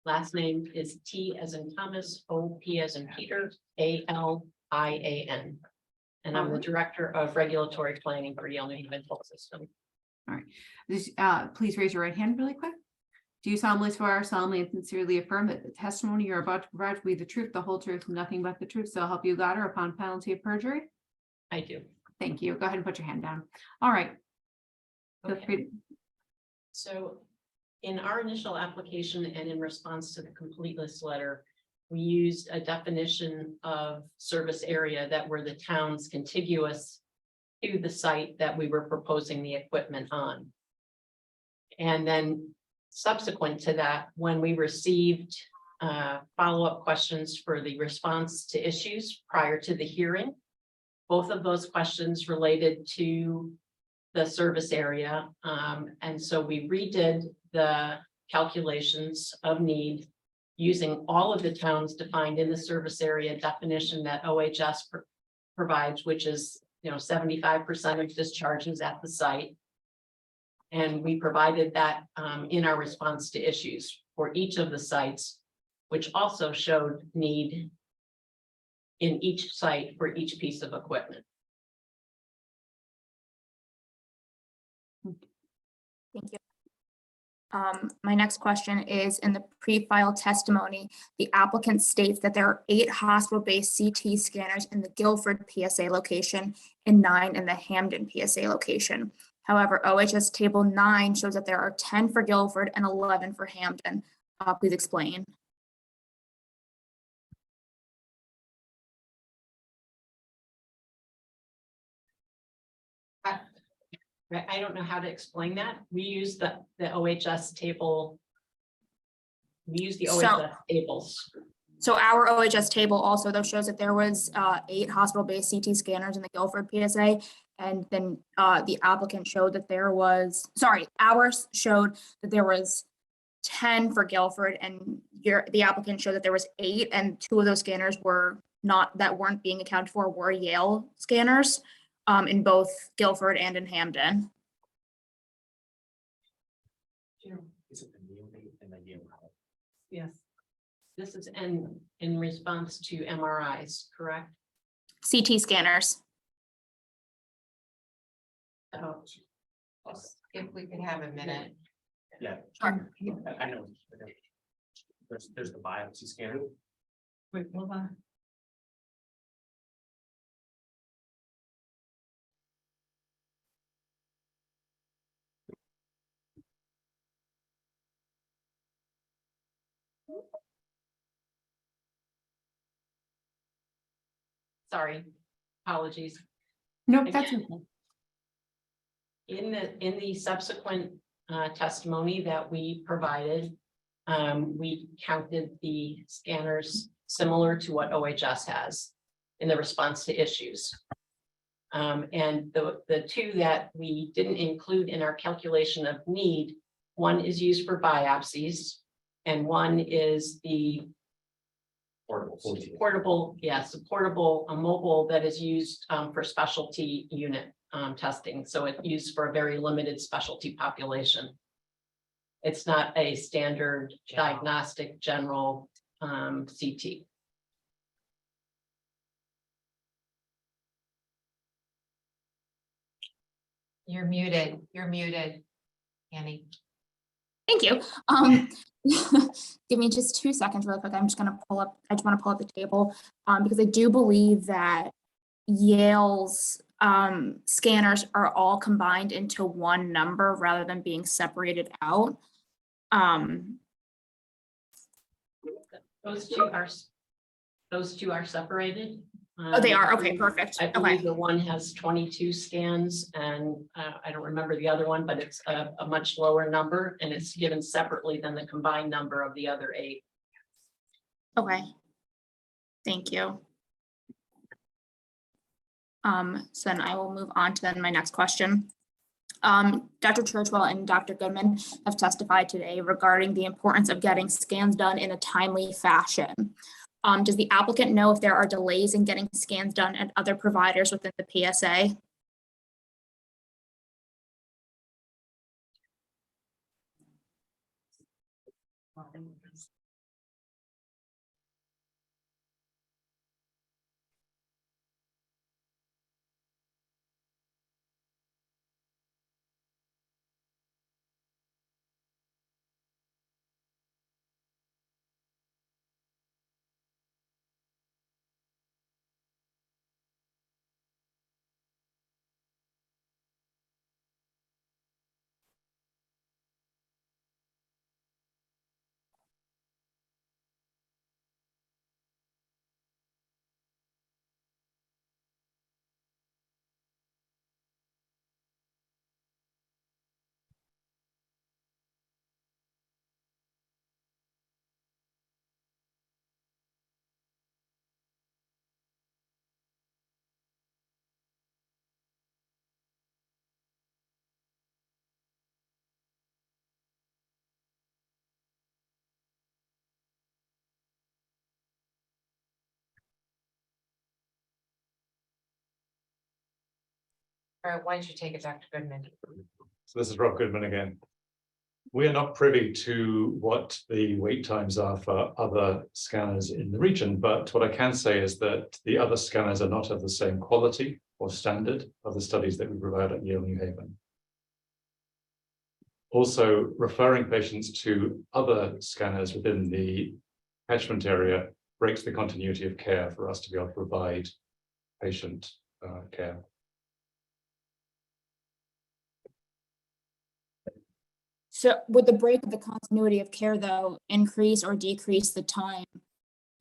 Last name is T as in Thomas, O, P as in Peter, A-L-I-A-N. and I'm the Alright. Director of Regulatory Planning for Yale New Haven Health System. This, please raise your right hand really quick. Do you solemnly and sincerely affirm that the testimony you're about to provide will be the truth, the whole truth, and nothing but the truth, so help you God, or upon penalty of perjury? I do. Thank you. Go ahead and put your hand down. All right. Feel Okay. free to- So in our initial application and in response to the completeness letter, we used a definition of service area that were the towns contiguous to the site that we were proposing the equipment on. And then subsequent to that, when we received follow-up questions for the response to issues prior to the hearing, both of those questions related to the service area. And so we redid the calculations of need using all of the towns defined in the service area definition that OHS provides, which is, 75% of discharges at the site. And we provided that in our response to issues for each of the sites, which also showed need in each site for each piece of equipment. Thank you. My next question is, in the pre-file testimony, the applicant states that there are 8 hospital-based CT scanners in the Guilford PSA location and 9 in the Hamden PSA location. However, OHS Table 9 shows that there are 10 for Guilford and 11 for Hamden. Please explain. Right, I don't know how to explain that. We use the OHS table. We use the So- OHS tables. So our OHS table also though shows that there was 8 hospital-based CT scanners in the Guilford PSA. And then the applicant showed that there was, ours showed that there was 10 for Guilford, and the applicant showed that there was 8, and 2 of those scanners weren't being accounted for were Yale scanners in both Guilford and in Hamden. Is it the neonate and the Yale? Yes. This is in response to MRIs, correct? CT scanners. So If we could have a minute. Yeah. Sure. I know. There's the biopsy scanner. wait, hold on. Sorry, apologies. Nope, that's Again. okay. In the subsequent testimony that we provided, we counted the scanners similar to what OHS has in the response to issues. And the 2 that we didn't include in our calculation of need, one is used for biopsies, and one is the portable, yes, a portable, a mobile that is used for specialty unit testing. So it's used for a very limited specialty population. It's not a standard diagnostic general CT. You're muted, Annie. Thank you. Give me just 2 seconds real quick. I just want to pull up the table because I do believe that Yale's scanners are all combined into one number rather than being separated out. Those two are separated. Oh, they are. Okay, perfect. I Okay. believe the one has 22 scans and I don't remember the other one, but it's a much lower number and it's given separately than the combined number of the other 8. Okay. Thank you. So then I will move on to then my next question. Dr. Churchwell and Dr. Goodman have testified today regarding the importance of getting scans done in a timely fashion. Does the applicant know if there are delays in getting scans done at other providers within the PSA? All right, why don't you take it, Dr. Goodman? So this is Rob Goodman again. We are not privy to what the wait times are for other scanners in the region, but what I can say is that the other scanners are not of the same quality or standard of the studies that we provide at Yale New Haven. Also, referring patients to other scanners within the catchment area breaks the continuity of care for us to be able to provide patient care. So would the break of the continuity of care, though, increase or decrease the time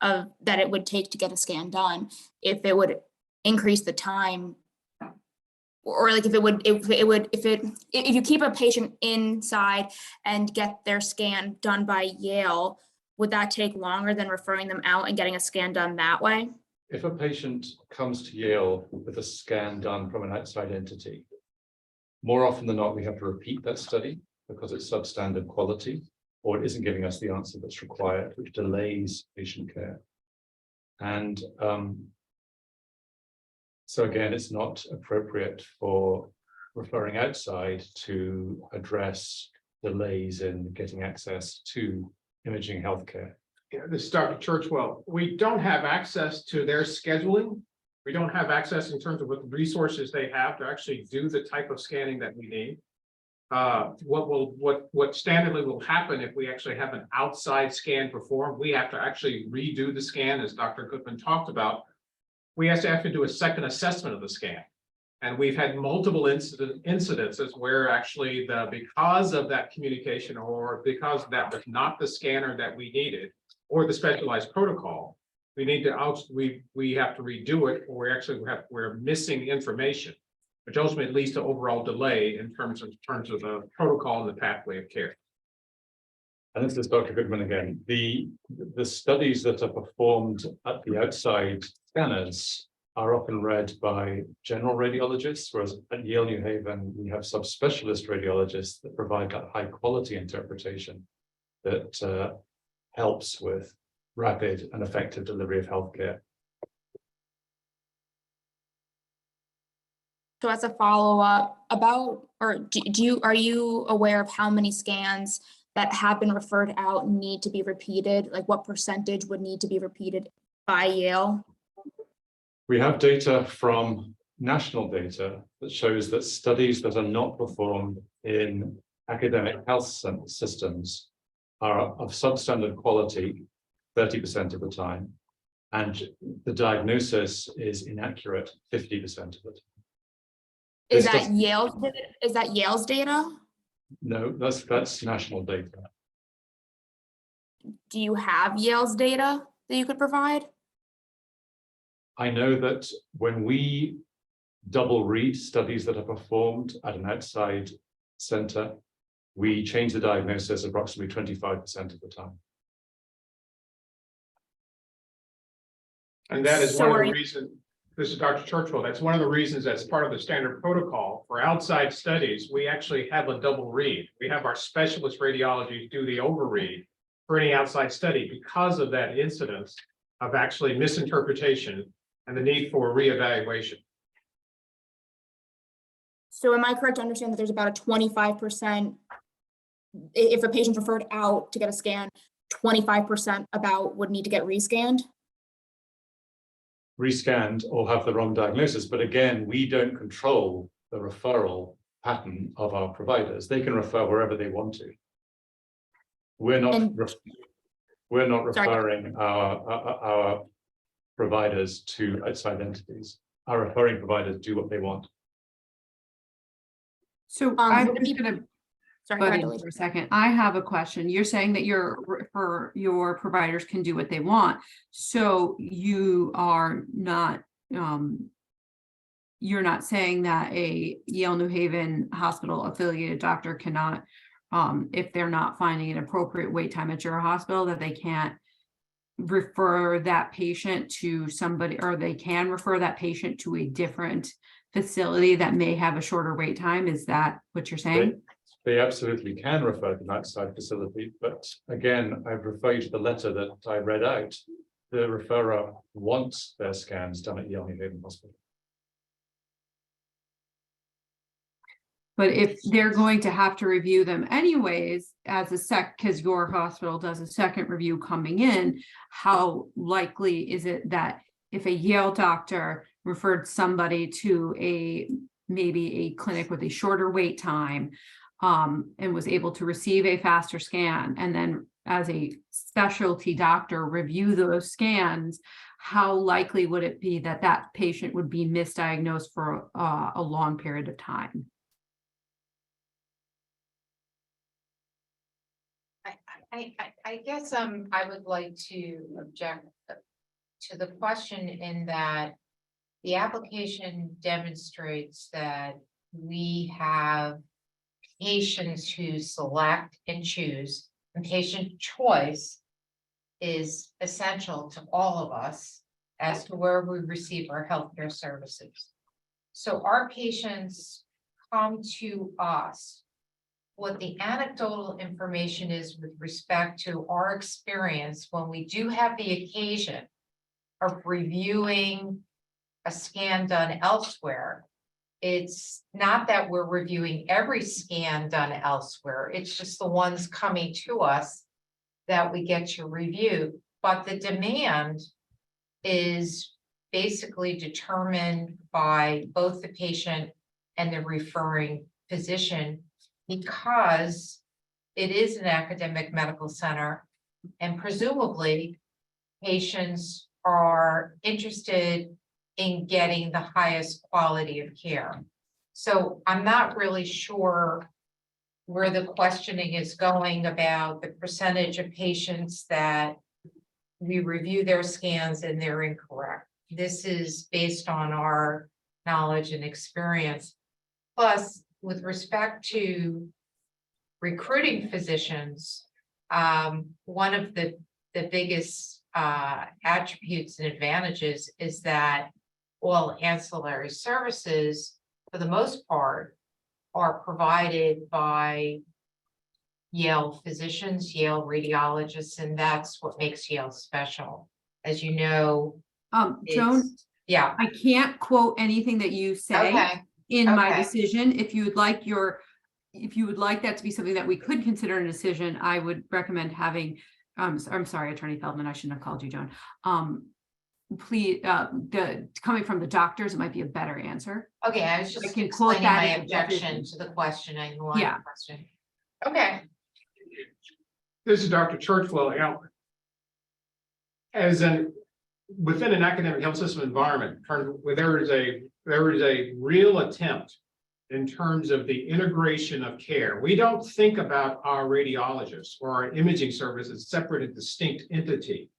of that it would take to get a scan done? If it would increase the time, or like if you keep a patient inside and get their scan done by Yale, would that take longer than referring them out and getting a scan done that way? If a patient comes to Yale with a scan done from an outside entity, more often than not, we have to repeat that study because it's substandard quality, or it isn't giving us the answer that's required, which delays patient care. And so again, it's not appropriate for referring outside to address delays in getting access to imaging healthcare. Yeah, this is Dr. Churchwell. We don't have access to their scheduling. We don't have access in terms of what resources they have to actually do the type of scanning that we need. What standardly will happen if we actually have an outside scan performed, we have to actually redo the scan, as Dr. Goodman talked about. We have to do a second assessment of the scan. And we've had multiple incidences where actually because of that communication, or because that was not the scanner that we needed, or the specialized protocol, we need to we have to redo it, or we're missing information, which ultimately leads to overall delay in terms of the protocol and the pathway of care. And this is Dr. Goodman again. The studies that are performed at the outside scanners are often read by general radiologists, whereas at Yale New Haven, we have subspecialist radiologists that provide that high quality interpretation that helps with rapid and effective delivery of healthcare. So as a follow-up are you aware of how many scans that have been referred out need to be repeated? Like what percentage would need to be repeated by Yale? We have data from national data that shows that studies that are not performed in academic health systems are of substandard quality 30% of the time, and the diagnosis is inaccurate 50% of the time. Is that Yale's data? No, that's national data. Do you have Yale's data that you could provide? I know that when we double read studies that are performed at an outside center, we change the diagnosis approximately 25% of the time. And that is one of the reasons, this is Dr. Churchwell, that's one of the reasons that's part of the standard protocol for outside studies. We actually have a double read. We have our specialist radiology do the overread for any outside study because of that incidence of actually misinterpretation and the need for reevaluation. So am I correct to understand that there's about a 25%, if a patient's referred out to get a scan, 25% about would need to get rescanned? Rescanned or have the wrong diagnosis. But again, we don't control the referral pattern of our providers. They can refer wherever they want to. We're not referring our providers to outside entities. Our referring providers do what they want. So I'm would it just be- gonna Sorry, butt go in ahead, Lily. for a second. I have a question. You're saying that your providers can do what they want. So you are not, you're not saying that a Yale New Haven hospital affiliated doctor cannot, if they're not finding an appropriate wait time at your hospital, that they can't refer that patient to somebody, or they can refer that patient to a different facility that may have a shorter wait time. Is that what you're saying? They absolutely can refer to an outside facility, but again, I'd refer you to the letter that I read out. The referrer wants their scans done at Yale New Haven Hospital. But if they're going to have to review them anyways, as because your hospital does a second review coming in, how likely is it that if a Yale doctor referred somebody to maybe a clinic with a shorter wait time, and was able to receive a faster scan, and then as a specialty doctor review those scans, how likely would it be that that patient would be misdiagnosed for a long period of time? I guess I would like to object to the question in that the application demonstrates that we have patients who select and choose, and patient choice is essential to all of us as to where we receive our healthcare services. So our patients come to us. What the anecdotal information is with respect to our experience when we do have the occasion of reviewing a scan done elsewhere. It's not that we're reviewing every scan done elsewhere, it's just the ones coming to us that we get to review. But the demand is basically determined by both the patient and the referring physician, because it is an academic medical center, and presumably patients are interested in getting the highest quality of care. So I'm not really sure where the questioning is going about the percentage of patients that we review their scans and they're incorrect. This is based on our knowledge and experience. Plus, with respect to recruiting physicians, one of the biggest attributes and advantages is that all ancillary services, for the most part, are provided by Yale physicians, Yale radiologists, and that's what makes Yale special. As you know, Joan, yeah, I can't quote anything that you say okay, in my okay. decision. If you would like that to be something that we could consider in a decision, I would recommend having, I'm sorry, Attorney Feldman, I shouldn't have called you Joan. Please, coming from the doctors, it might be a better answer. Okay, I was I just can quote explaining that my in the objection decision. to the question and the line Yeah. of question. Okay. This is Dr. Churchwell. Within an academic health system environment, where there is a real attempt in terms of the integration of care. We don't think about our radiologists or our imaging service as separate and distinct entity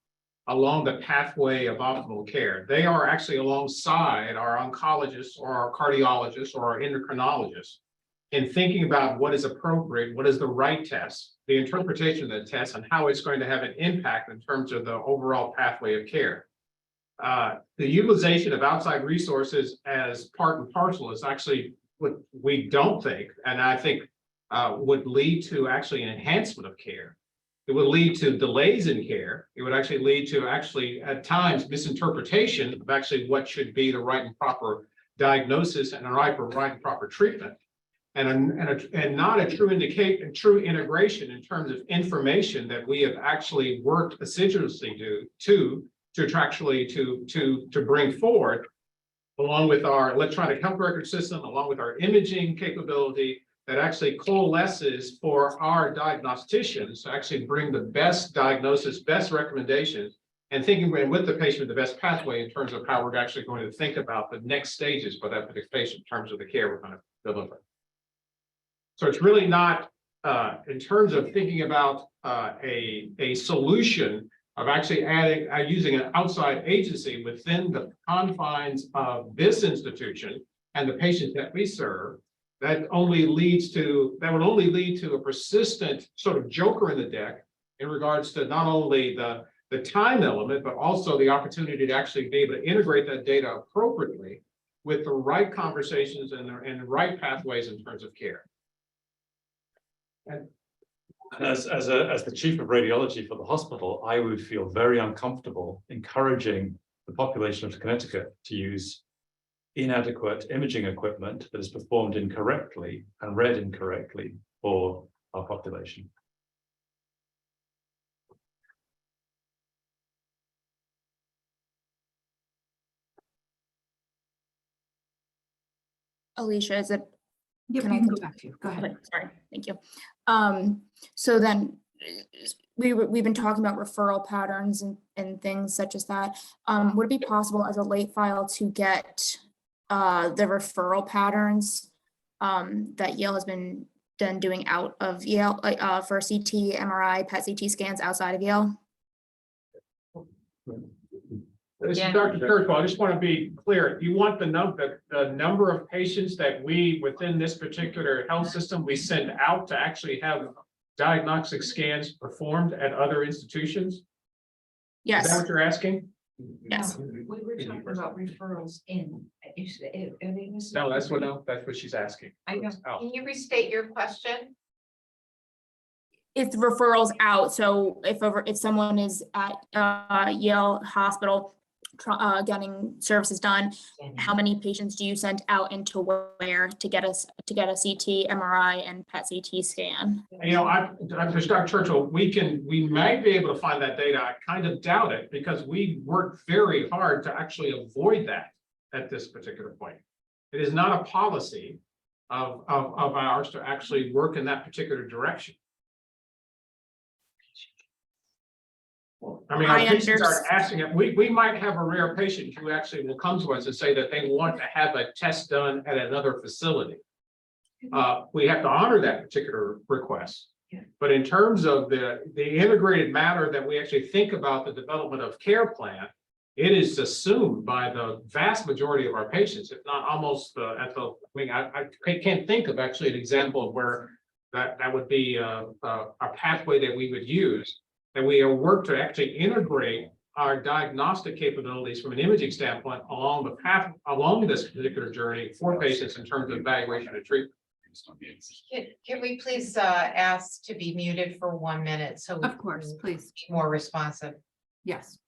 along the pathway of optimal care. They are actually alongside our oncologists or our cardiologists or our endocrinologists in thinking about what is appropriate, what is the right test, the interpretation of the test, and how it's going to have an impact in terms of the overall pathway of care. The utilization of outside resources as part and parcel is actually what we don't think, and I think would lead to actually an enhancement of care. It would lead to delays in care. It would actually lead to at times misinterpretation of actually what should be the right and proper diagnosis and the right and proper treatment. And not a true integration in terms of information that we have actually worked assiduously to bring forward, along with our electronic health record system, along with our imaging capability, that actually coalesces for our diagnosticians to actually bring the best diagnosis, best recommendations, and thinking with the patient the best pathway in terms of how we're actually going to think about the next stages for that particular patient in terms of the care we're going to deliver. So it's really not in terms of thinking about a solution of actually using an outside agency within the confines of this institution and the patients that we serve. That would only lead to a persistent sort of joker in the deck in regards to not only the time element, but also the opportunity to actually be able to integrate that data appropriately with the right conversations and the right pathways in terms of care. And as the chief of radiology for the hospital, I would feel very uncomfortable encouraging the population of Connecticut to use inadequate imaging equipment that is performed incorrectly and read incorrectly for our population. Alicia, is it? Yep, Can I you can go continue? back to you. Go ahead. Okay, sorry, thank you. So then we've been talking about referral patterns and things such as that. Would it be possible as a late file to get the referral patterns that Yale has been done doing out of Yale for CT, MRI, PET CT scans outside of Yale? This is Yeah. Dr. Churchwell. I just want to be clear. You want the number of patients that we, within this particular health system, we send out to actually have diagnostic scans performed at other institutions? Is that Yes, what you're asking? yes. We were talking about referrals in. No, that's what she's asking. I know. Out. Can you restate your question? It's referrals out. So if someone is at Yale Hospital getting services done, how many patients do you send out into where to get a CT, MRI, and PET CT scan? You know, Dr. Churchill, we might be able to find that data. I kind of doubt it because we worked very hard to actually avoid that at this particular point. It is not a policy of ours to actually work in that particular direction. I mean, our I patients are understand. asking it. We might have a rare patient who actually will come to us and say that they want to have a test done at another facility. We have to honor that particular request. But in terms of the integrated matter that we actually think about the development of care plan, it is assumed by the vast majority of our patients, if not almost I can't think of actually an example of where that would be a pathway that we would use. And we work to actually integrate our diagnostic capabilities from an imaging standpoint along the path, along this particular journey for patients in terms of evaluation and treatment. Can we please ask to be muted for 1 minute so we Of course, can please. be more responsive? Yes.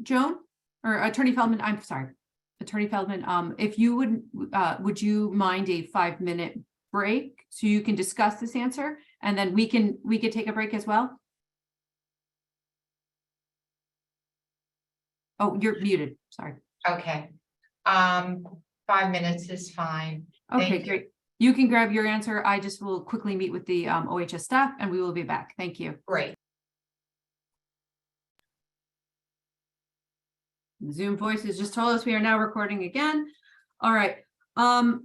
Joan or Attorney Feldman, I'm sorry, Attorney Feldman, if you would you mind a 5-minute break so you can discuss this answer and then we could take a break as well? Oh, you're muted, sorry. Okay. 5 minutes is fine. Okay, Thank you. great. You can grab your answer. I just will quickly meet with the OHS staff and we will be back. Thank you. Great. Zoom Voices just told us we are now recording again. All right. Attorney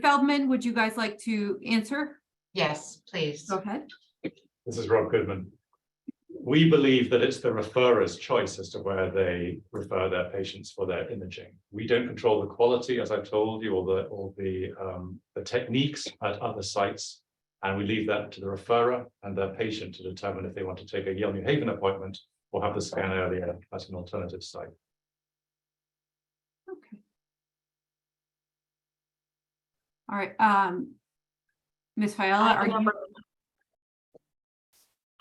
Feldman, would you guys like to answer? Yes, please. Go ahead. This is Rob Goodman. We believe that it's the referrer's choice as to where they refer their patients for their imaging. We don't control the quality, as I told you, or the techniques at other sites, and we leave that to the referrer and their patient to determine if they want to take a Yale New Haven appointment or have the scan earlier at an alternative site. Okay. All right. Ms. Fiala, are you?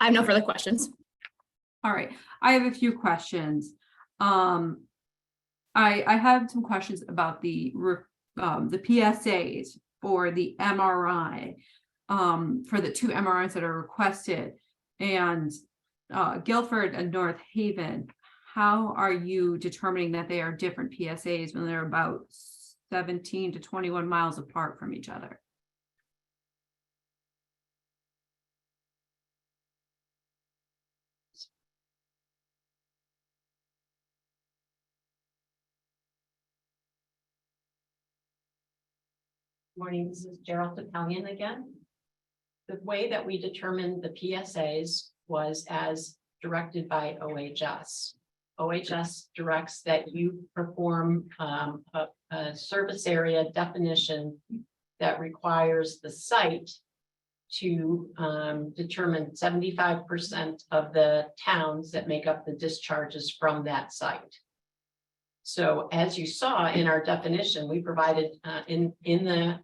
I have no further questions. All right, I have a few questions. I have some questions about the PSAs for the MRI, for the 2 MRIs that are requested, and Guilford and North Haven. How are you determining that they are different PSAs when they're about 17 to 21 miles apart from each other? Morning, this is Gerald Italian again. The way that we determined the PSAs was as directed by OHS. OHS directs that you perform a service area definition that requires the site to determine 75% of the towns that make up the discharges from that site. So as you saw in our definition, we provided in the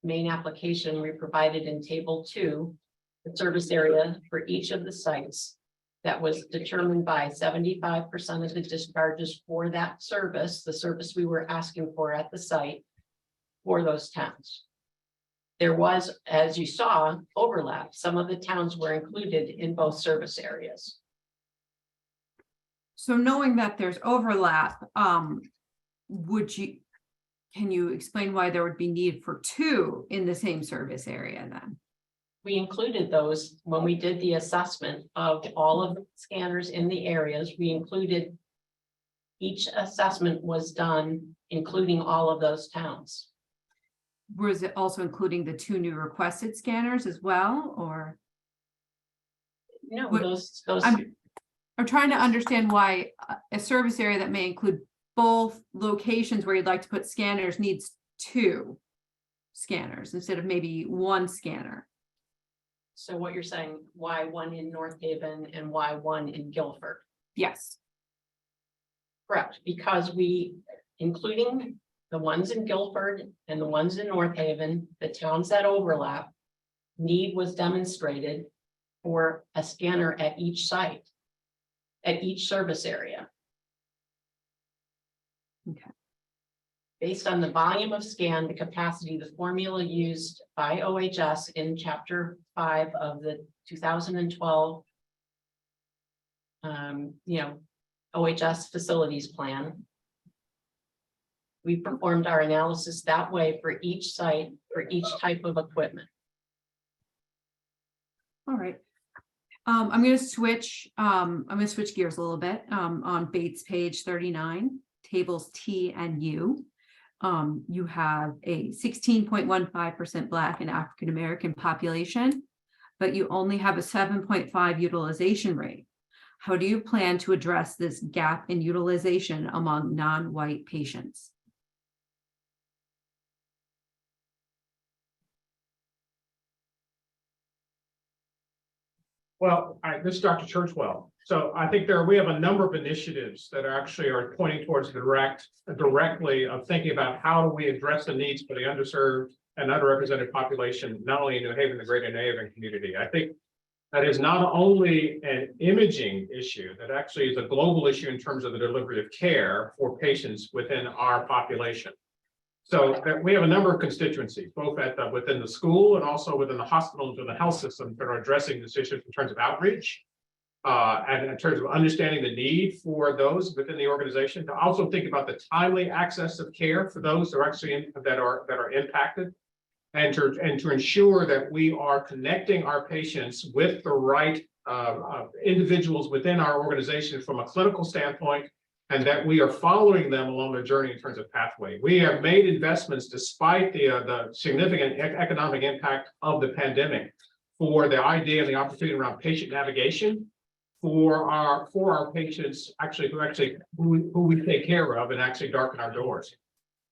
main application, we provided in table 2, the service area for each of the sites that was determined by 75% of the discharges for that service, the service we were asking for at the site for those towns. There was, as you saw, overlap. Some of the towns were included in both service areas. So knowing that there's overlap, can you explain why there would be need for 2 in the same service area then? We included those when we did the assessment of all of the scanners in the areas. We included, each assessment was done, including all of those towns. Was it also including the 2 new requested scanners as well, or? No, What- those. I'm trying to understand why a service area that may include both locations where you'd like to put scanners needs 2 scanners instead of maybe 1 scanner. So what you're saying, why 1 in North Haven and why 1 in Guilford? Yes. Correct, because we, including the ones in Guilford and the ones in North Haven, the towns that overlap, need was demonstrated for a scanner at each site, at each service area. Okay. Based on the volume of scan, the capacity, the formula used by OHS in chapter 5 of the 2012 OHS facilities plan. We performed our analysis that way for each site, for each type of equipment. All right. I'm going to switch gears a little bit. On Bates page 39, tables T and U. You have a 16.15% Black and African American population, but you only have a 7.5 utilization rate. How do you plan to address this gap in utilization among non-white patients? Well, this is Dr. Churchwell. So I think we have a number of initiatives that actually are pointing towards directly of thinking about how do we address the needs for the underserved and underrepresented population, not only in New Haven, the greater New Haven community. I think that is not only an imaging issue, that actually is a global issue in terms of the delivery of care for patients within our population. So we have a number of constituencies, both within the school and also within the hospitals and the health system that are addressing this issue in terms of outreach and in terms of understanding the need for those within the organization, to also think about the timely access of care for those who are actually that are impacted, and to ensure that we are connecting our patients with the right individuals within our organization from a clinical standpoint, and that we are following them along their journey in terms of pathway. We have made investments despite the significant economic impact of the pandemic for the idea and the opportunity around patient navigation for our patients who we take care of and actually darken our doors.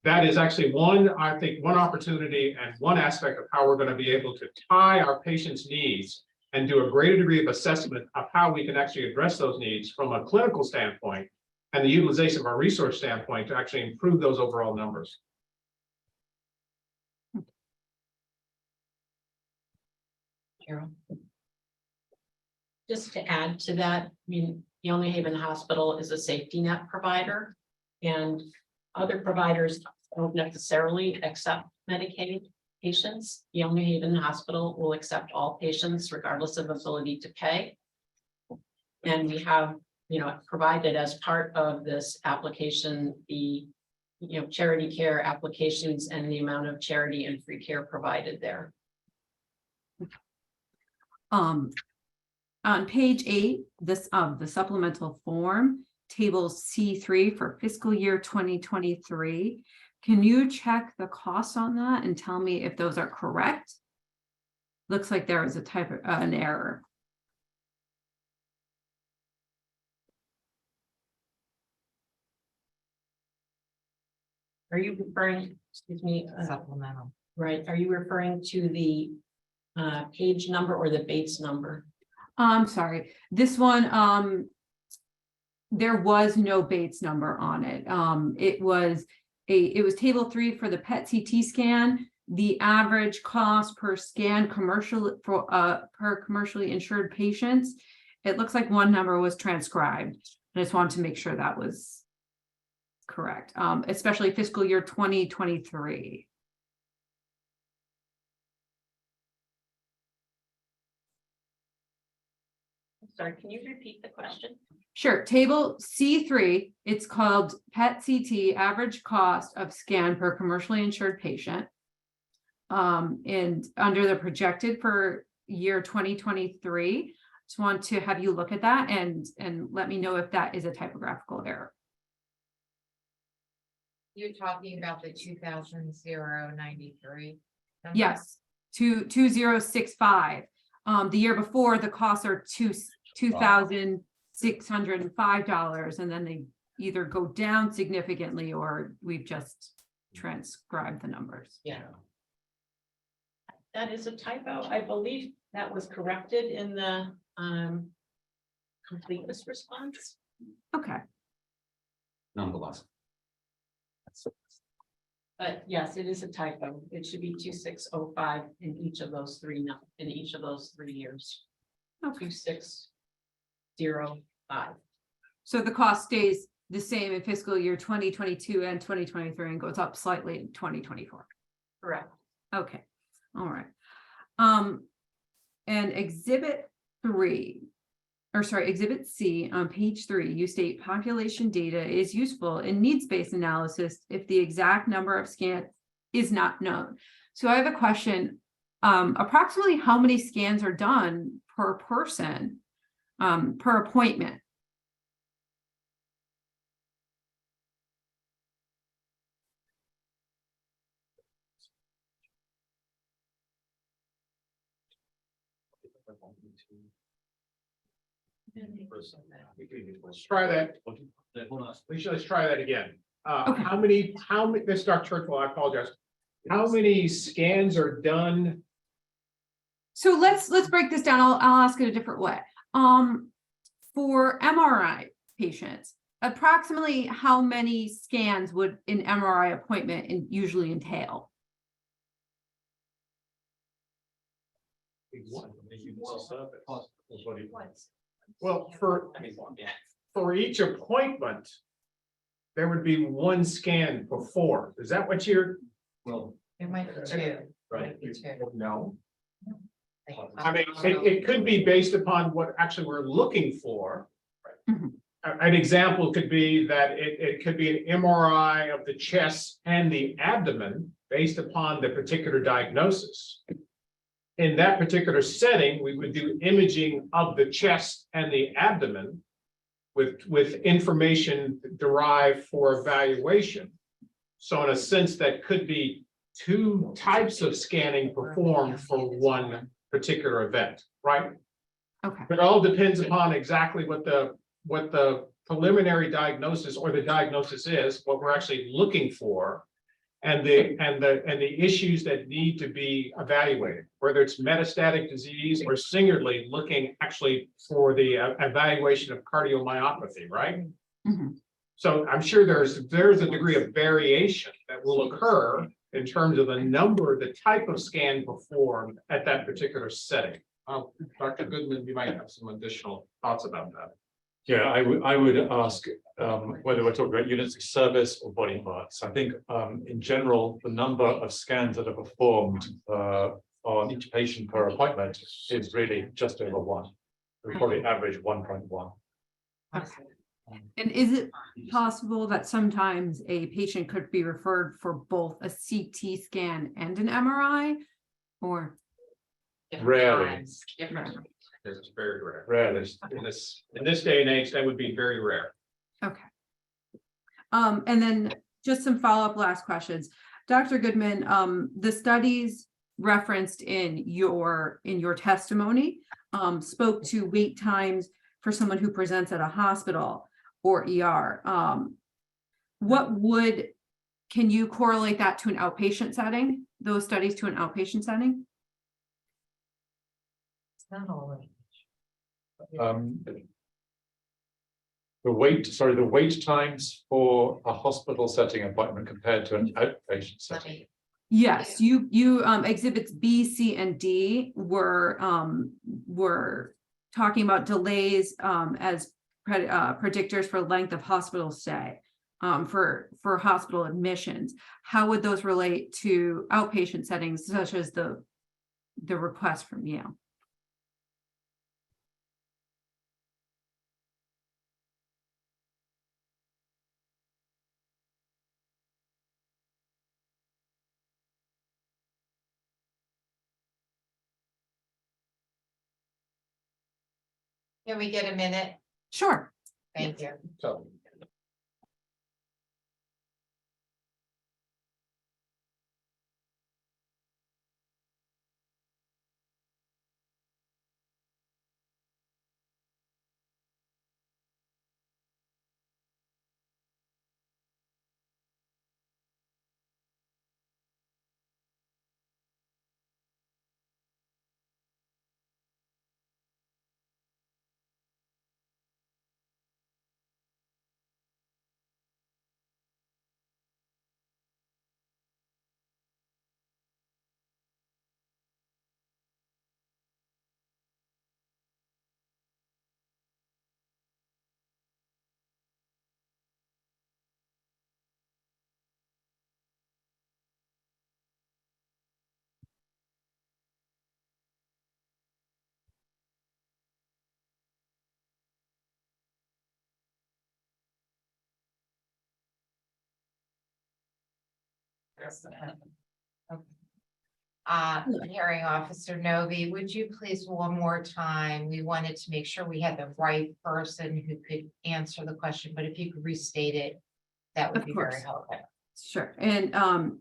That is actually one opportunity and one aspect of how we're going to be able to tie our patients' needs and do a greater degree of assessment of how we can actually address those needs from a clinical standpoint and the utilization of our resource standpoint to actually improve those overall numbers. Carol. Just to add to that, I mean, Yale New Haven Hospital is a safety net provider, and other providers don't necessarily accept Medicaid patients. Yale New Haven Hospital will accept all patients regardless of ability to pay. And we have, provided as part of this application, the, charity care applications and the amount of charity and free care provided there. On page 8, the supplemental form, tables C3 for fiscal year 2023. Can you check the costs on that and tell me if those are correct? Looks like there was an error. Are you referring, excuse me, Supplemental. right, are you referring to the page number or the Bates number? I'm sorry, this one, there was no Bates number on it. It was table 3 for the PET CT scan. The average cost per scan per commercially insured patients. It looks like one number was transcribed. I just wanted to make sure that was correct, especially fiscal year 2023. Sorry, can you repeat the question? Sure, table C3, it's called PET CT average cost of scan per commercially insured patient. And under the projected for year 2023, just want to have you look at that and let me know if that is a typographical error. You're talking about the 2093. Yes, 2065. The year before, the costs are $2,605, and then they either go down significantly or we've just transcribed the numbers. Yeah. That is a typo. I believe that was corrected in the completeness response. Okay, Nonetheless. But yes, it is a typo. It should be 2605 in each of those three years. okay. 2605. So the cost stays the same in fiscal year 2022 and 2023 and goes up slightly in 2024. Correct. Okay, all right. And exhibit C on page 3, you state population data is useful in needs-based analysis if the exact number of scans is not known. So I have a question. Approximately how many scans are done per person, per appointment? Let's try that. Let's try that again. How many, this is Dr. Churchwell, I apologize. How many scans are done? So let's break this down. I'll ask it a different way. For MRI patients, approximately how many scans would an MRI appointment usually entail? Well, for each appointment, there would be one scan performed. Is that what you're? Well, It might be 2. right. No. I mean, it could be based upon what actually we're looking for. Mhm. An example could be that it could be an MRI of the chest and the abdomen based upon the particular diagnosis. In that particular setting, we would do imaging of the chest and the abdomen with information derived for evaluation. So in a sense, that could be 2 types of scanning performed for one particular event, right? Okay. It all depends upon exactly what the preliminary diagnosis or the diagnosis is, what we're actually looking for, and the issues that need to be evaluated, whether it's metastatic disease or singularly looking actually for the evaluation of cardiomyopathy, right? Mhm. So I'm sure there's a degree of variation that will occur in terms of the number, the type of scan performed at that particular setting. Dr. Goodman, you might have some additional thoughts about that. Yeah, I would ask whether we're talking about units of service or body parts. I think in general, the number of scans that are performed on each patient per appointment is really just over 1. We probably average 1.1. Okay. And is it possible that sometimes a patient could be referred for both a CT scan and an MRI? Or Different Rarely. times, different. It's very rare. Rarely. In this day and age, that would be very rare. okay. And then just some follow-up last questions. Dr. Goodman, the studies referenced in your testimony spoke to wait times for someone who presents at a hospital or ER. Can you correlate that to an outpatient setting, those studies to an outpatient setting? Not all right. The wait times for a hospital setting appointment compared to an outpatient setting. Yes, you exhibits B, C, and D were talking about delays as predictors for length of hospital stay for hospital admissions. How would those relate to outpatient settings such as the request from Yale? Can we get a minute? Sure. Thank you. So. Hearing Officer Novi, would you please one more time? We wanted to make sure we had the right person who could answer the question, but if you could restate it, that would Of be very course. helpful. Sure. And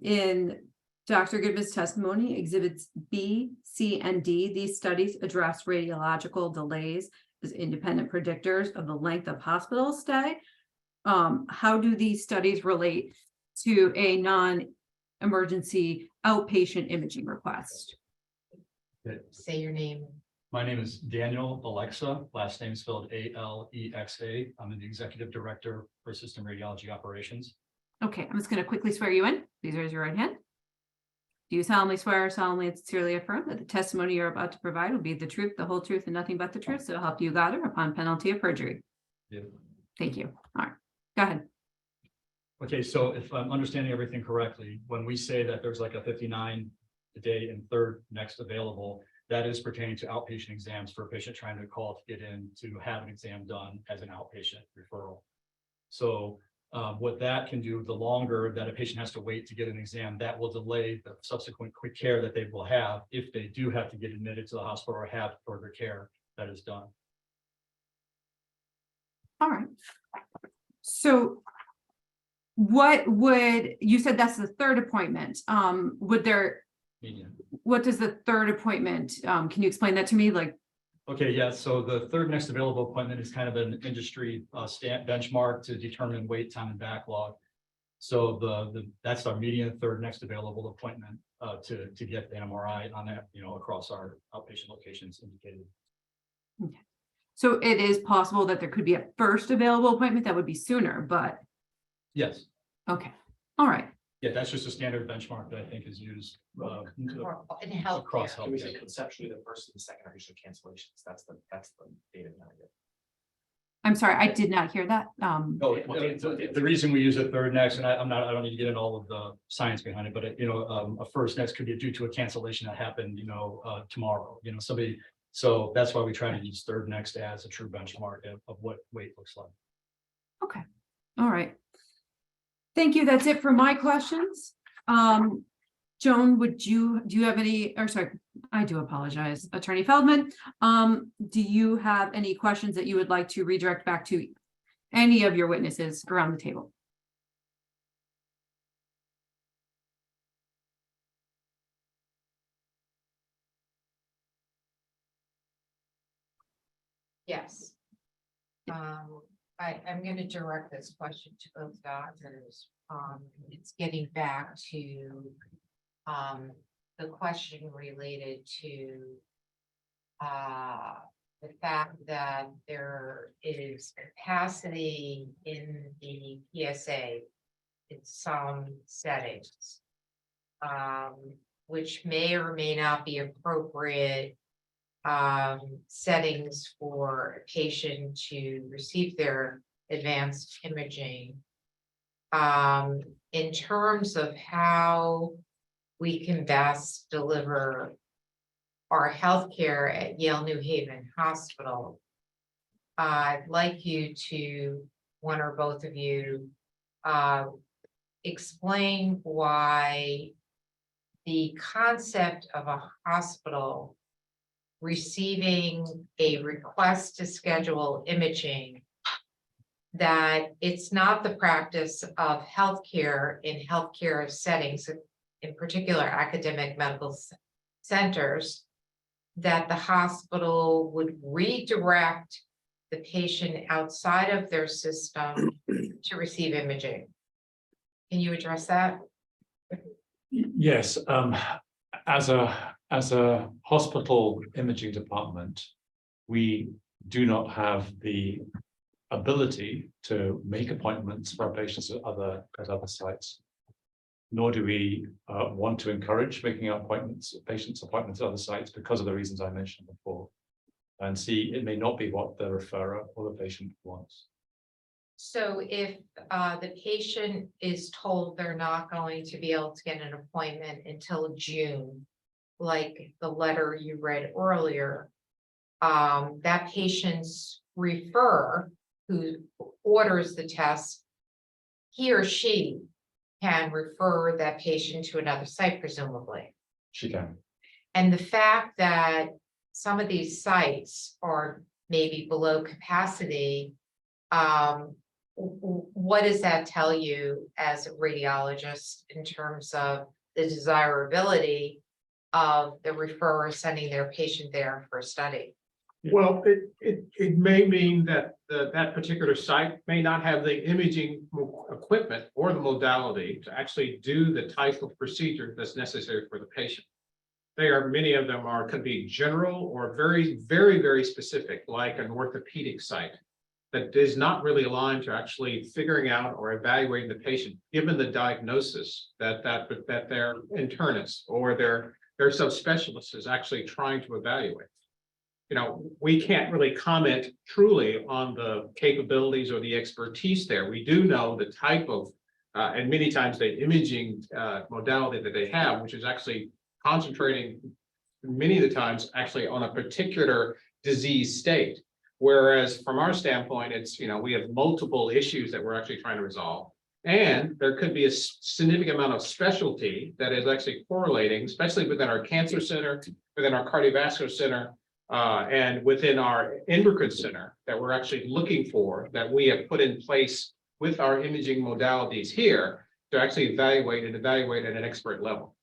in Dr. Goodman's testimony, exhibits B, C, and D, these studies address radiological delays as independent predictors of the length of hospital stay. How do these studies relate to a non-emergency outpatient imaging request? Say your name. My name is Daniel Alexa, last name is spelled Alexa. I'm the Executive Director for System Radiology Operations. Okay, I'm just going to quickly swear you in. Please raise your right hand. Do you solemnly swear or solemnly and sincerely affirm that the testimony you're about to provide will be the truth, the whole truth, and nothing but the truth, so help you God or upon penalty of perjury? Yeah. Thank you. All right, go ahead. Okay, so if I'm understanding everything correctly, when we say that there's like a 59 a day and third next available, that is pertaining to outpatient exams for a patient trying to call to get in to have an exam done as an outpatient referral. So what that can do, the longer that a patient has to wait to get an exam, that will delay the subsequent quick care that they will have if they do have to get admitted to the hospital or have further care that is done. All right. So what would, you said that's the third appointment. Would there, Yeah. what does the third appointment, can you explain that to me? Like, Okay, yeah, so the third next available appointment is kind of an industry benchmark to determine wait time and backlog. So that's our median third next available appointment to get the MRI on that, across our outpatient locations indicated. okay. So it is possible that there could be a first available appointment that would be sooner, but Yes, okay. All right. yeah, that's just a standard benchmark that I think is used In health. across Can we say healthcare. conceptually the first and the second are usually cancellations? That's the data that I get. I'm sorry, I did not hear that. No, the reason we use a third next, and I don't need to get into all of the science behind it, but a first next could be due to a cancellation that happened, tomorrow, somebody. So that's why we try to use third next as a true benchmark of what wait looks like. Okay. All right. Thank you. That's it for my questions. Joan, do you have any, or sorry, I do apologize, Attorney Feldman. Do you have any questions that you would like to redirect back to any of your witnesses around the table? Yes. I'm going to direct this question to both doctors. It's getting back to the question related to the fact that there is capacity in the PSA in some settings, which may or may not be appropriate settings for a patient to receive their advanced imaging. In terms of how we can best deliver our healthcare at Yale New Haven Hospital, I'd like you to, one or both of you, explain why the concept of a hospital receiving a request to schedule imaging, that it's not the practice of healthcare in healthcare settings, in particular academic medical centers, that the hospital would redirect the patient outside of their system to receive imaging. Can you address that? Yes, as a hospital imaging department, we do not have the ability to make appointments for our patients at other sites, nor do we want to encourage making patients appointments at other sites because of the reasons I mentioned before. And see, it may not be what the referrer or the patient wants. So if the patient is told they're not going to be able to get an appointment until June, like the letter you read earlier, that patient's referrer who orders the test, he or she can refer that patient to another site, presumably. She can. And the fact that some of these sites are maybe below capacity, what does that tell you as a radiologist in terms of the desirability of the referrer sending their patient there for a study? Well, it may mean that that particular site may not have the imaging equipment or the modality to actually do the type of procedure that's necessary for the patient. Many of them could be general or very, very, very specific, like an orthopedic site that is not really aligned to actually figuring out or evaluating the patient, given the diagnosis that their internist or their subspecialist is actually trying to evaluate. You know, we can't really comment truly on the capabilities or the expertise there. We do know the type of, and many times the imaging modality that they have, which is actually concentrating many of the times actually on a particular disease state. Whereas from our standpoint, it's, we have multiple issues that we're actually trying to resolve. And there could be a significant amount of specialty that is actually correlating, especially within our cancer center, within our cardiovascular center, and within our endocrine center that we're actually looking for, that we have put in place with our imaging modalities here to actually evaluate at an expert level.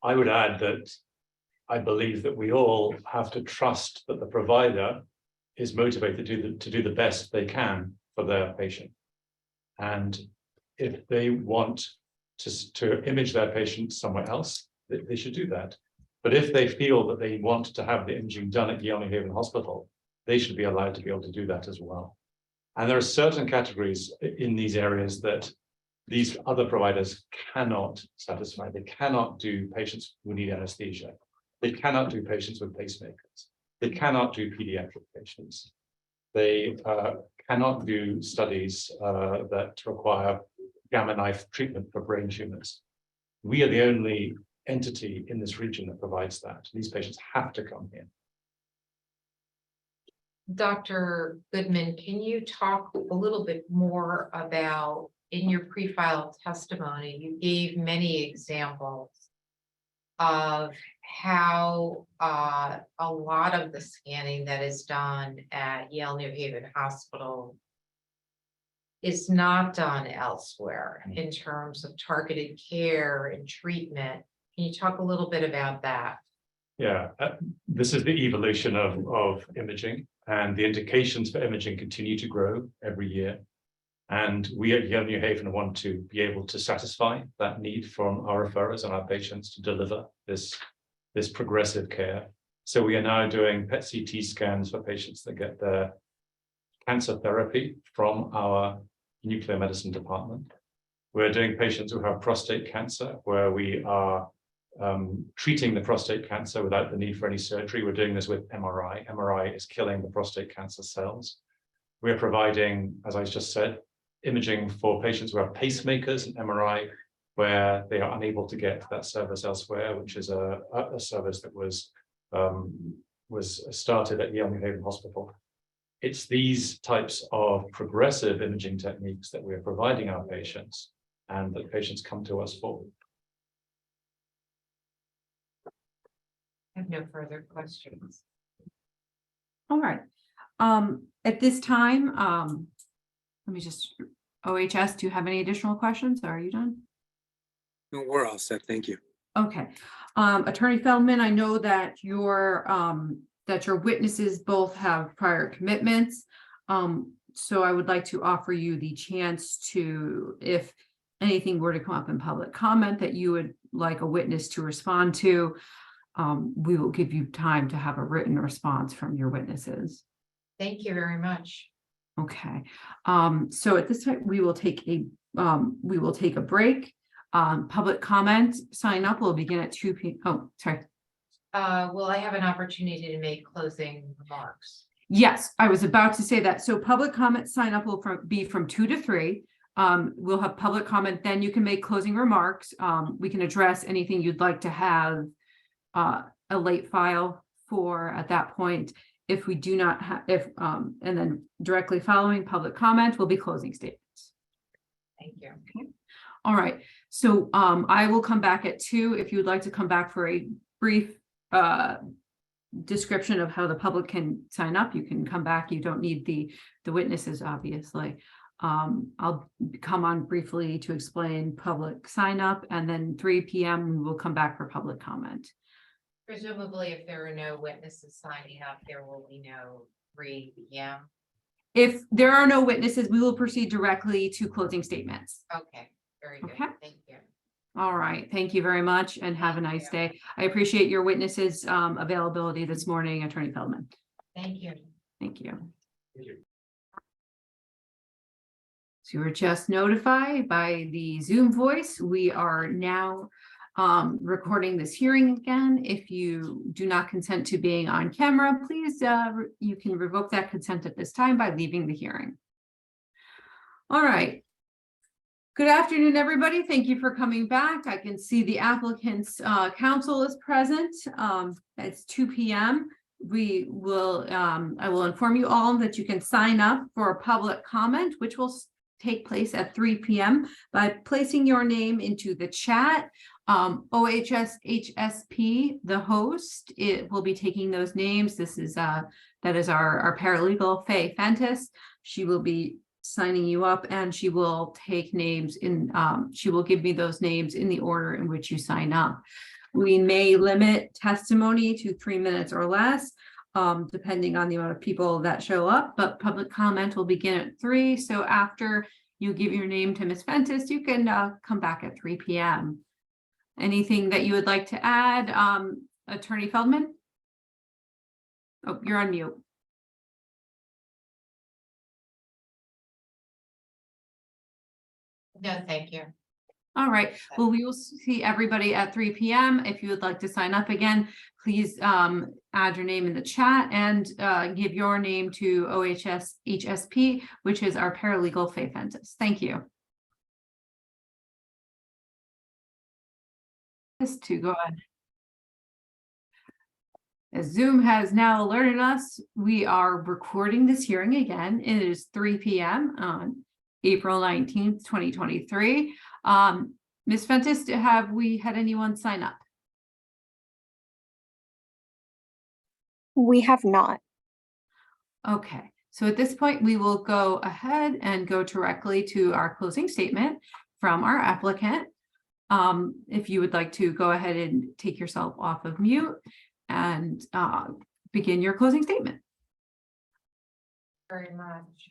I would add that I believe that we all have to trust that the provider is motivated to do the best they can for their patient. And if they want to image their patient somewhere else, they should do that. But if they feel that they want to have the imaging done at Yale New Haven Hospital, they should be allowed to be able to do that as well. And there are certain categories in these areas that these other providers cannot satisfy. They cannot do patients who need anesthesia. They cannot do patients with pacemakers. They cannot do pediatric patients. They cannot do studies that require gamma knife treatment for brain tumors. We are the only entity in this region that provides that. These patients have to come here. Dr. Goodman, can you talk a little bit more about, in your pre-filed testimony, you gave many examples of how a lot of the scanning that is done at Yale New Haven Hospital is not done elsewhere in terms of targeted care and treatment. Can you talk a little bit about that? Yeah, this is the evolution of imaging, and the indications for imaging continue to grow every year. And we at Yale New Haven want to be able to satisfy that need from our referrers and our patients to deliver this progressive care. So we are now doing PET CT scans for patients that get their cancer therapy from our nuclear medicine department. We're doing patients who have prostate cancer, where we are treating the prostate cancer without the need for any surgery. We're doing this with MRI. MRI is killing the prostate cancer cells. We're providing, as I just said, imaging for patients who have pacemakers and MRI, where they are unable to get that service elsewhere, which is a service that was started at Yale New Haven Hospital. It's these types of progressive imaging techniques that we're providing our patients and that patients come to us for. I have no further questions. All right. At this time, let me just, OHS, do you have any additional questions? Or are you done? No, we're all set. Thank you. Okay. Attorney Feldman, I know that your witnesses both have prior commitments. So I would like to offer you the chance to, if anything were to come up in public comment that you would like a witness to respond to, we will give you time to have a written response from your witnesses. Thank you very much. Okay. So at this time, we will take a break. Public comment sign up will begin at 2 p.m. Oh, sorry. Will I have an opportunity to make closing remarks? Yes, I was about to say that. So public comment sign up will be from 2 to 3. We'll have public comment, then you can make closing remarks. We can address anything you'd like to have a late file for at that point. If we do not have, and then directly following public comment will be closing statements. Thank you. Okay. All right. So I will come back at 2. If you would like to come back for a brief description of how the public can sign up, you can come back. You don't need the witnesses, obviously. I'll come on briefly to explain public sign up, and then 3 p.m. we will come back for public comment. Presumably, if there are no witnesses signing up, there will be no 3 p.m. If there are no witnesses, we will proceed directly to closing statements. Okay, very good. Okay. Thank you. All right. Thank you very much and have a nice day. I appreciate your witnesses' availability this morning, Attorney Feldman. Thank you. Thank you. Thank you. So you were just notified by the Zoom voice. We are now recording this hearing again. If you do not consent to being on camera, please, you can revoke that consent at this time by leaving the hearing. All right. Good afternoon, everybody. Thank you for coming back. I can see the applicant's counsel is present. It's 2 p.m. We will, I will inform you all that you can sign up for a public comment, which will take place at 3 p.m. by placing your name into the chat. OHS HSP, the host, it will be taking those names. This is that is our paralegal, Faye Fentis. She will be signing you up, and she will take names in, she will give me those names in the order in which you sign up. We may limit testimony to 3 minutes or less, depending on the amount of people that show up, but public comment will begin at 3. So after you give your name to Ms. Fentis, you can come back at 3 p.m. Anything that you would like to add, Attorney Feldman? Oh, you're on mute. No, thank you. All right. Well, we will see everybody at 3 p.m. If you would like to sign up again, please add your name in the chat and give your name to OHS HSP, which is our paralegal, Faye Fentis. Thank you. Just to go ahead. As Zoom has now alerted us, we are recording this hearing again. It is 3 p.m. on April 19th, 2023. Ms. Fentis, have we had anyone sign up? We have not. Okay, so at this point, we will go ahead and go directly to our closing statement from our applicant. If you would like to go ahead and take yourself off of mute and begin your closing statement. Very much.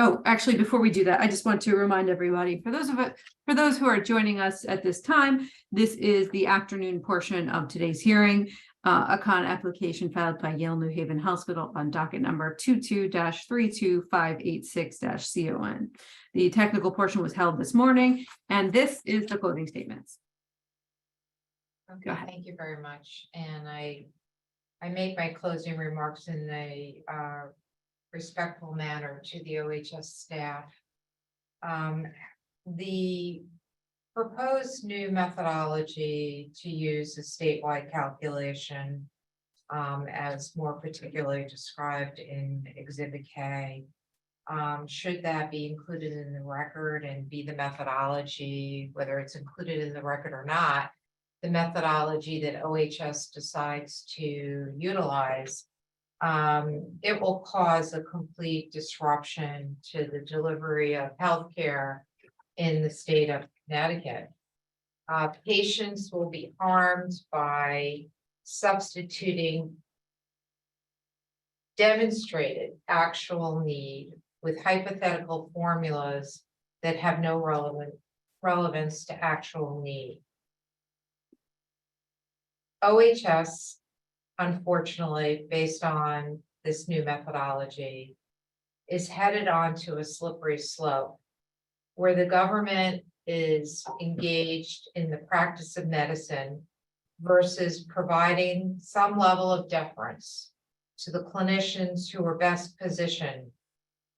Oh, actually, before we do that, I just want to remind everybody, for those who are joining us at this time, this is the afternoon portion of today's hearing. A con application filed by Yale New Haven Hospital on docket number 22-32586-CON. The technical portion was held this morning, and this is the closing statements. Okay, ahead. thank you very much. And I make my closing remarks in a respectful manner to the OHS staff. The proposed new methodology to use a statewide calculation, as more particularly described in Exhibit K, should that be included in the record and be the methodology, whether it's included in the record or not, the methodology that OHS decides to utilize, it will cause a complete disruption to the delivery of healthcare in the state of Connecticut. Patients will be harmed by substituting demonstrated actual need with hypothetical formulas that have no relevance to actual need. OHS, unfortunately, based on this new methodology, is headed onto a slippery slope where the government is engaged in the practice of medicine versus providing some level of deference to the clinicians who are best positioned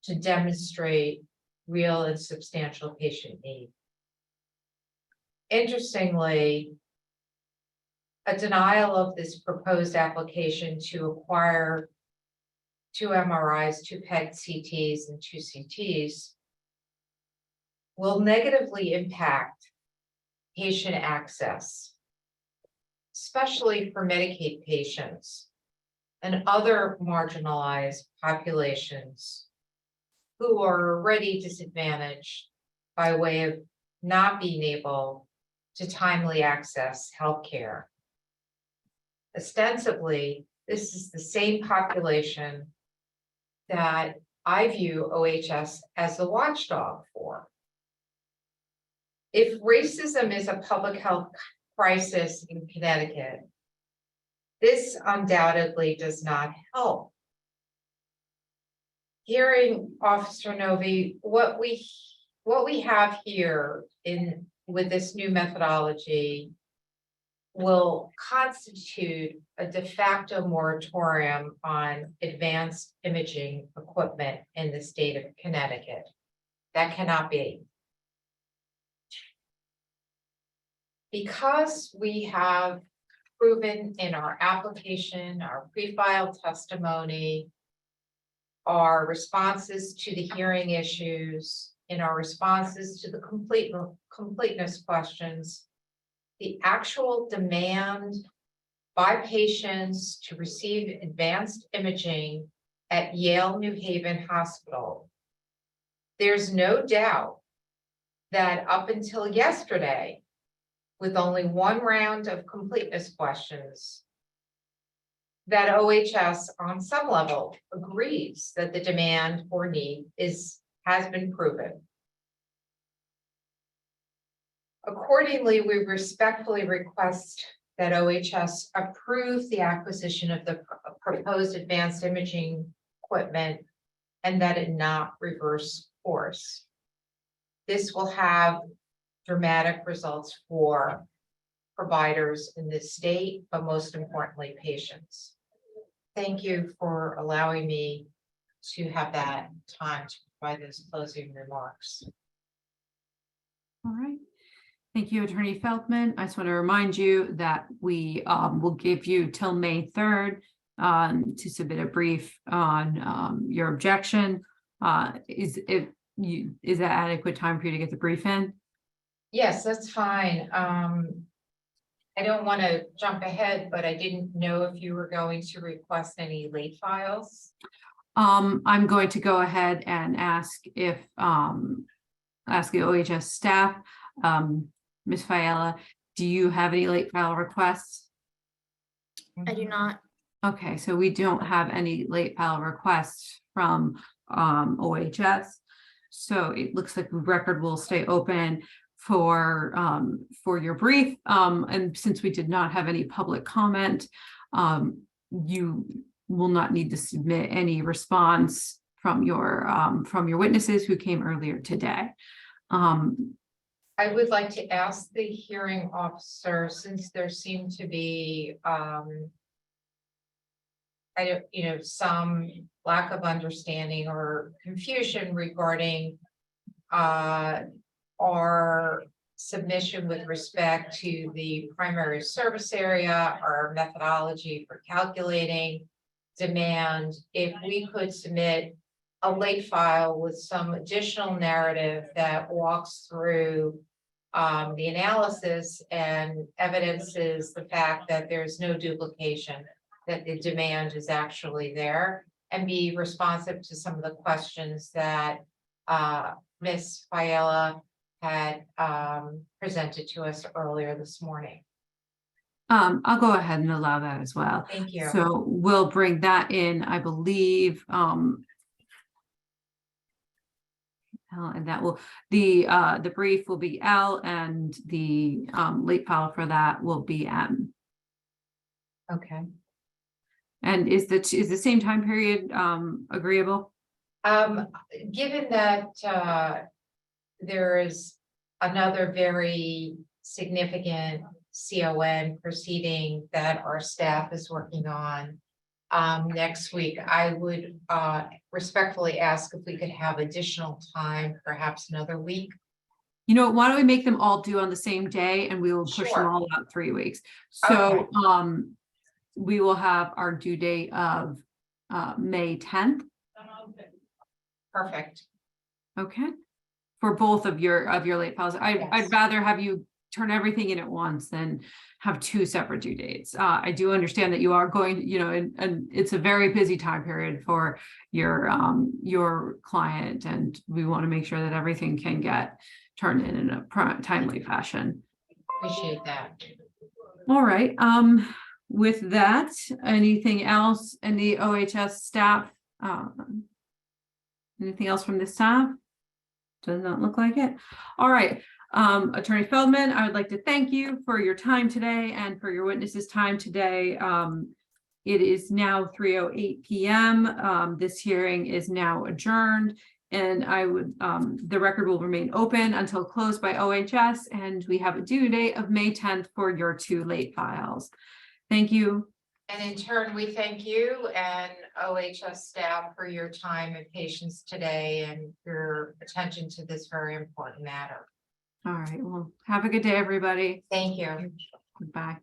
to demonstrate real and substantial patient need. Interestingly, a denial of this proposed application to acquire 2 MRIs, 2 PET CTs, and 2 CTs will negatively impact patient access, especially for Medicaid patients and other marginalized populations who are already disadvantaged by way of not being able to timely access healthcare. Ostensibly, this is the same population that I view OHS as the watchdog for. If racism is a public health crisis in Connecticut, this undoubtedly does not help. Hearing Officer Novi, what we have here with this new methodology will constitute a de facto moratorium on advanced imaging equipment in the state of Connecticut. That cannot be. Because we have proven in our application, our pre-filed testimony, our responses to the hearing issues, in our responses to the completeness questions, the actual demand by patients to receive advanced imaging at Yale New Haven Hospital. There's no doubt that up until yesterday, with only 1 round of completeness questions, that OHS on some level agrees that the demand or need has been proven. Accordingly, we respectfully request that OHS approve the acquisition of the proposed advanced imaging equipment and that it not reverse course. This will have dramatic results for providers in this state, but most importantly, patients. Thank you for allowing me to have that time to provide those closing remarks. All right. Thank you, Attorney Feldman. I just want to remind you that we will give you till May 3rd to submit a brief on your objection. Is that adequate time for you to get the brief in? Yes, that's fine. I don't want to jump ahead, but I didn't know if you were going to request any late files. I'm going to go ahead and ask if ask the OHS staff. Ms. Fiala, do you have any late file requests? I do not. Okay, so we don't have any late file requests from OHS. So it looks like the record will stay open for your brief. And since we did not have any public comment, you will not need to submit any response from your witnesses who came earlier today. I would like to ask the hearing officer, since there seemed to be, some lack of understanding or confusion regarding our submission with respect to the primary service area, our methodology for calculating demand, if we could submit a late file with some additional narrative that walks through the analysis and evidences the fact that there's no duplication, that the demand is actually there, and be responsive to some of the questions that Ms. Fiala had presented to us earlier this morning. I'll go ahead and allow that as well. Thank you. So we'll bring that in, I believe, and that will, the brief will be L, and the late file for that will be M. Okay. And is the same time period agreeable? Given that there is another very significant CON proceeding that our staff is working on next week, I would respectfully ask if we could have additional time, perhaps another week. You know, why don't we make them all due on the same day, and we will push them Sure. all out 3 weeks. So we will have our due date of May 10th. Perfect. Okay. For both of your late files. I'd rather have you turn everything in at once than have 2 separate due dates. I do understand that you are going, and it's a very busy time period for your client, and we want to make sure that everything can get turned in a timely fashion. Appreciate that. All right. With that, anything else in the OHS staff? Anything else from the staff? Does not look like it. All right. Attorney Feldman, I would like to thank you for your time today and for your witnesses' time today. It is now 3:08 p.m. This hearing is now adjourned, and the record will remain open until closed by OHS, and we have a due date of May 10th for your 2 late files. Thank you. And in turn, we thank you and OHS staff for your time and patience today and your attention to this very important matter. All right. Well, have a good day, everybody. Thank you. Goodbye.